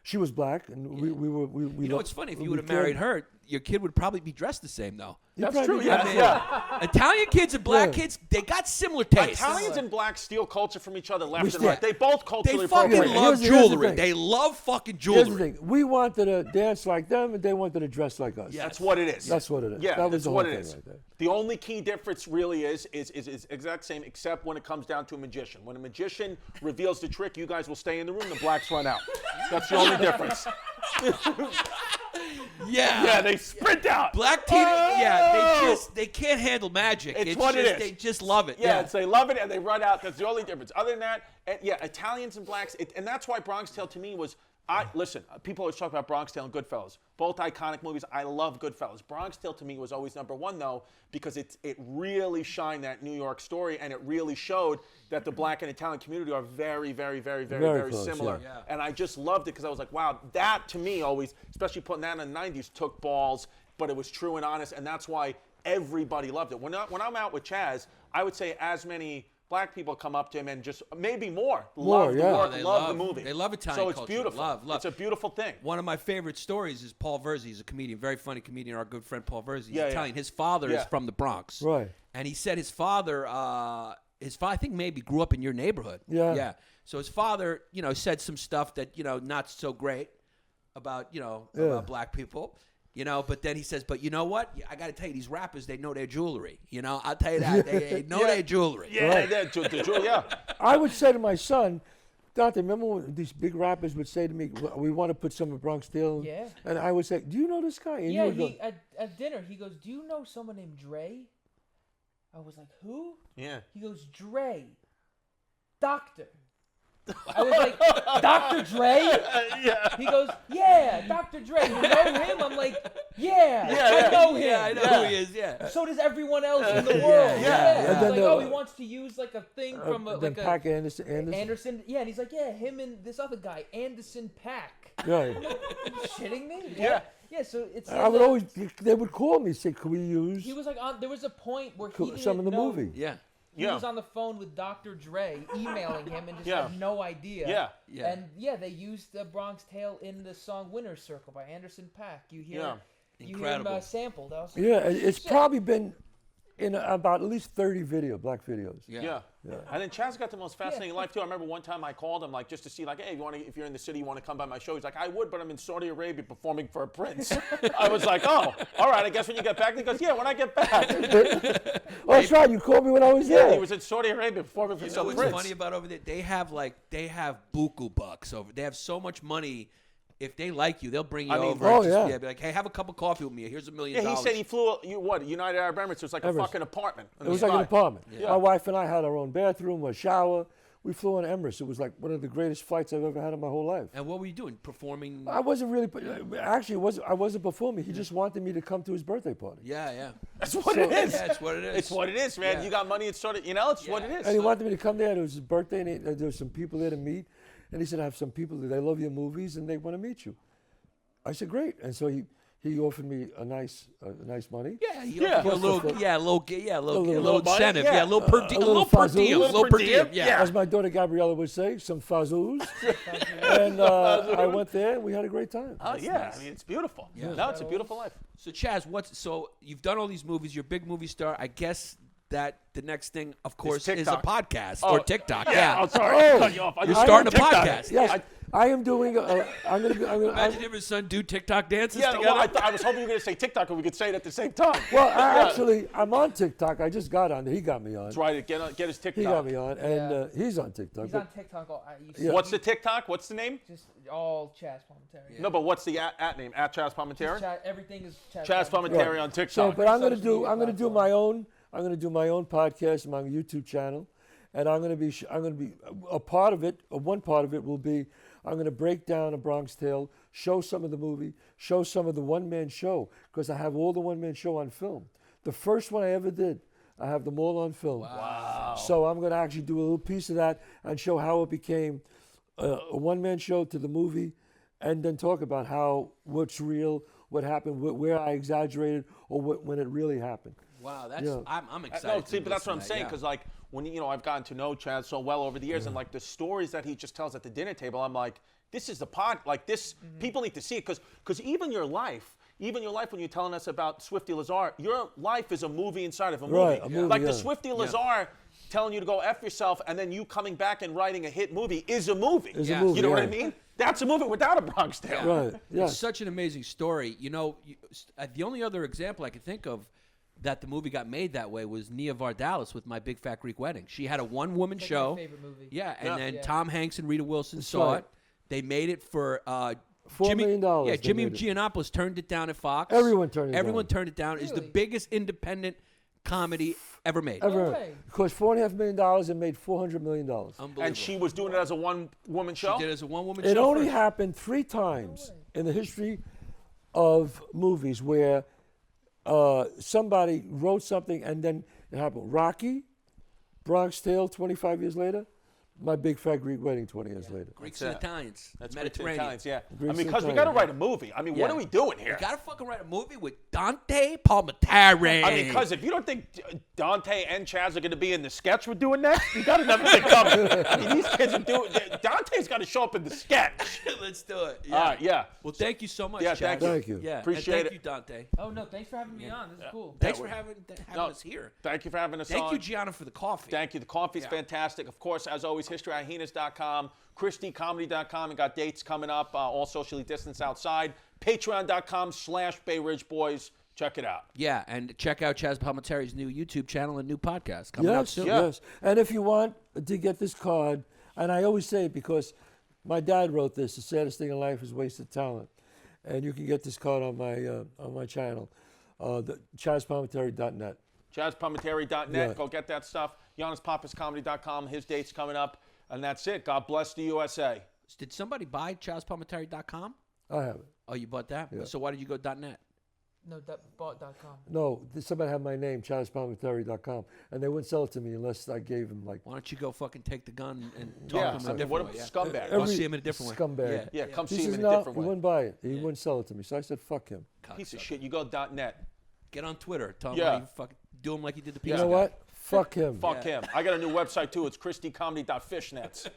she was black, and we You know, it's funny if you would have married her, your kid would probably be dressed the same though. That's true. I Yeah, mean, yeah. Italian kids and black Yeah. kids, they got similar tastes. Italians and blacks steal culture from each other left and steal- right. They both They culturally fucking appropriate. love Here's the jewelry. thing. They love fucking Here's the jewelry. thing. We wanted to dance like them, and they wanted to dress like us. Yeah. That's what it is. That's what it is. Yeah, That was that's the what whole it thing is. right there. The only key difference really is exact same, except when it comes down to a magician. When a magician reveals the trick, you guys will stay in the room. The blacks run out. That's the only difference. Yeah. Yeah, they sprint out. Black teen, yeah, they can't handle magic. It's what it just, is. They just love it. Yeah, it's they love it and they run out. That's the only difference. Other than that, yeah, Italians and blacks, and that's why Bronx Tale to me was. Listen, people always talk about Bronx Tale and Goodfellas. Both iconic movies. I love Goodfellas. Bronx Tale to me was always number one though, because it really shined that New York story, and it really showed that the black and Italian community are very, very, very, very, Very very close, similar. yeah. And I just loved it because I was like, wow, that to me always, especially putting that in the '90s, took balls, but it was true and honest, and that's why everybody loved it. When I'm out with Chazz, I would say as many black people come up to him and just maybe more love the yeah. work, They love love- the movie. they love Italian So it's culture. beautiful. Love. It's a beautiful thing. One of my favorite stories is Paul Verzi. He's a comedian, very funny comedian. Our good friend Paul Verzi. He's Yeah, yeah. Italian. His father Yeah. is from the Bronx. Right. And he said his father, I think maybe grew up in your neighborhood. Yeah. Yeah. So his father, said some stuff that, not so great about, about black people. You know, but then he says, but you know what? I got to tell you, these rappers, they know their jewelry. You know, I'll tell you that. They know their jewelry. Yeah, the jewelry, yeah. I would say to my son, Dante, remember when these big rappers would say to me, we want to put some of Bronx Tale? Yeah. And I would say, do you know this guy? And Yeah, would go, at dinner, he goes, do you know someone named Dre? I was like, who? Yeah. He goes, Dre. Doctor. I was like, Dr. Dre? Yeah. He goes, yeah, Dr. Dre. You know him? I'm like, I know him. Yeah, I know who he is, yeah. So does everyone else in the world. yeah. He's And then like, oh, he wants to use like a thing from then like a Pac Anderson. Anderson. Yeah, and he's like, yeah, him and this other guy, Anderson Pack. Right. Are you shitting me? Yeah. Yeah, so it's. I would always, they would call me, say, could we use He was like on. There was a point where he didn't some of the know. movie? Yeah. He was on the phone with Dr. Dre, emailing him, and just had no idea. Yeah. Yeah. And they used the Bronx Tale in the song "Winner's Circle" by Anderson .Paak. You hear, you hear him Incredible. sampled. I was like, Yeah, it's shit. probably been in about at least 30 black videos. Yeah. And then Chazz got the most fascinating life too. I remember one time I called him like just to see like, hey, if you're in the city, you want to come by my show? He's like, I would, but I'm in Saudi Arabia performing for a prince. I was like, oh, all right. I guess when you get back, he goes, yeah, when I get back. Oh, that's right. You called me when I was there. Yeah, he was in Saudi Arabia performing for You know some what's prince. funny about over there? They have buku bucks over. They have so much money. If they like you, they'll bring you over. oh, and yeah. Be like, hey, have a cup of coffee with me. Here's $1 million. Yeah, he said he flew United Arab Emirates. It was like a fucking apartment. It was like an apartment. My wife and I had our own bathroom, a shower. We flew on Emirates. It was like one of the greatest flights I've ever had in my whole life. And what were you doing? Performing? I wasn't really, actually, I wasn't performing. He just wanted me to come to his birthday party. Yeah. That's what it is. Yeah, it's what it is. It's what it is, man. Yeah. You got money. It's sort of, it's what it is. And he wanted me to come there. It was his birthday, and there was some people there to meet. And he said, I have some people, they love your movies, and they want to meet you. I said, great. And so he offered me a nice money. Yeah, a little incentive. Yeah. Yeah, a little per diem. A little little per diem. fazoo. A little per diem. Yeah. As my daughter Gabriella would say, some fazoos. And I went there, and we had a great time. Oh, yeah. I mean, it's beautiful. Yeah. No, it's a beautiful life. So Chazz, so you've done all these movies. You're a big movie star. I guess that the next thing, of course, is a TikTok. podcast or TikTok. Yeah. I'm sorry. I cut you off. You're starting a podcast. Yes, I am doing. Imagine him and his son do TikTok dances Yeah, together. well, I was hoping you were going to say TikTok and we could say it at the same time. Well, I'm on TikTok. I just got on there. He got me on. That's right. Get his TikTok. He got me on, and he's on TikTok. He's on TikTok. What's the TikTok? What's the name? Just all Chazz Palminteri. No, but what's the at name? At Chazz Palminteri? Everything is Chazz Chazz Palminteri on TikTok. So, but I'm going to do. Social I'm going to do media my own. I'm going to do my own podcast, my YouTube channel, and I'm going to be a part of it. One part of it will be I'm going to break down A Bronx Tale, show some of the movie, show some of the one-man show, because I have all the one-man show on film. The first one I ever did, I have them all on film. Wow. So I'm going to actually do a little piece of that and show how it became a one-man show to the movie, and then talk about what's real, what happened, where I exaggerated, or when it really happened. Wow, that's Yeah. I'm excited. No, see, but that's what I'm listen to saying, that, because like when I've gotten to know Chazz so well over the years, and like the stories that he just tells at the dinner table, I'm like, this is the pod. Like this, people need to see it, because even your life when you're telling us about Swifty Lazar, your life is a movie inside of a movie. Right, a movie, like the yeah. Swifty Lazar telling you to go F yourself, and then you coming back and writing a hit movie is a movie. It's Yeah. a movie, You know what I right. mean? That's a movie without a Bronx Tale. Right. Yeah. It's such an amazing story. You know, the only other example I could think of that the movie got made that way was Nia Vardalos with My Big Fat Greek Wedding. She had a one-woman Like show. my favorite movie. Yeah, and then Yeah. Tom Hanks and Rita Wilson saw right. it. They made it for $4 Jimmy. million Yeah, they Jimmy made it. Giannopoulos turned it down at Fox. Everyone turned it down. Everyone turned it down. It's the Really? biggest independent comedy ever made. Ever. way. It cost $4.5 million and made $400 million. Unbelievable. And she was doing it as a one-woman show? She did it as a one-woman It show only first. happened 3 times in the history of movies where somebody wrote something and then it happened. Rocky, Bronx Tale 25 years later, My Big Fat Greek Wedding 20 years later. Greeks That's and it. Italians. That's Mediterranean. Italians, yeah. Greeks I mean, and because we got to Italians. write a movie. I mean, what Yeah. are we doing here? You gotta fucking write a movie with Dante Palminteri. I mean, because if you don't think Dante and Chazz are going to be in the sketch we're doing next, you got another thing coming. I mean, these kids are doing. Dante's got to show up in the sketch. Let's do it. Yeah. All right, yeah. Well, thank you so much, Yeah, Chazz. thank you. Yeah, Appreciate and it. thank you, Dante. Oh no, thanks for having me on. This is cool. Thanks for having No, us here. Thank you for having us Thank on. you, Gianna, for the coffee. Thank you. The coffee's fantastic. Of course, as always, historyhyenas.com, ChristyComedy.com, and got dates coming up, all socially distanced outside. Patreon.com/Bay Ridge Boys. Check it out. Yeah, and check out Chazz Palminteri's new YouTube channel and new podcast coming out soon. Yes. And if you want to get this card, and I always say it because my dad wrote this, the saddest thing in life is wasted talent. And you can get this card on my channel, ChazzPalminteri.net. ChazzPalminteri.net. Yeah. Go get that stuff. YannisPapasComedy.com. His date's coming up. And that's it. God bless the USA. Did somebody buy ChazzPalminteri.com? I have it. Oh, you bought that? Yeah. So why did you go .net? No, bought.com. No, somebody had my name, ChazzPalminteri.com, and they wouldn't sell it to me unless I gave them like Why don't you go fucking take the gun and talk to him in a different what a way? Yeah. scumbag. Go see him in a different way. scumbag. Yeah, come He see him says in a no, different he way. wouldn't buy it. He wouldn't sell it to me. So I said, fuck him. Piece of shit. You go .net. Get on Twitter. Tell him Yeah. how you fucking do him like you did the You pizza know guy. what? Fuck him. Fuck him. I got a new website too. It's ChristyComedy.fishnets.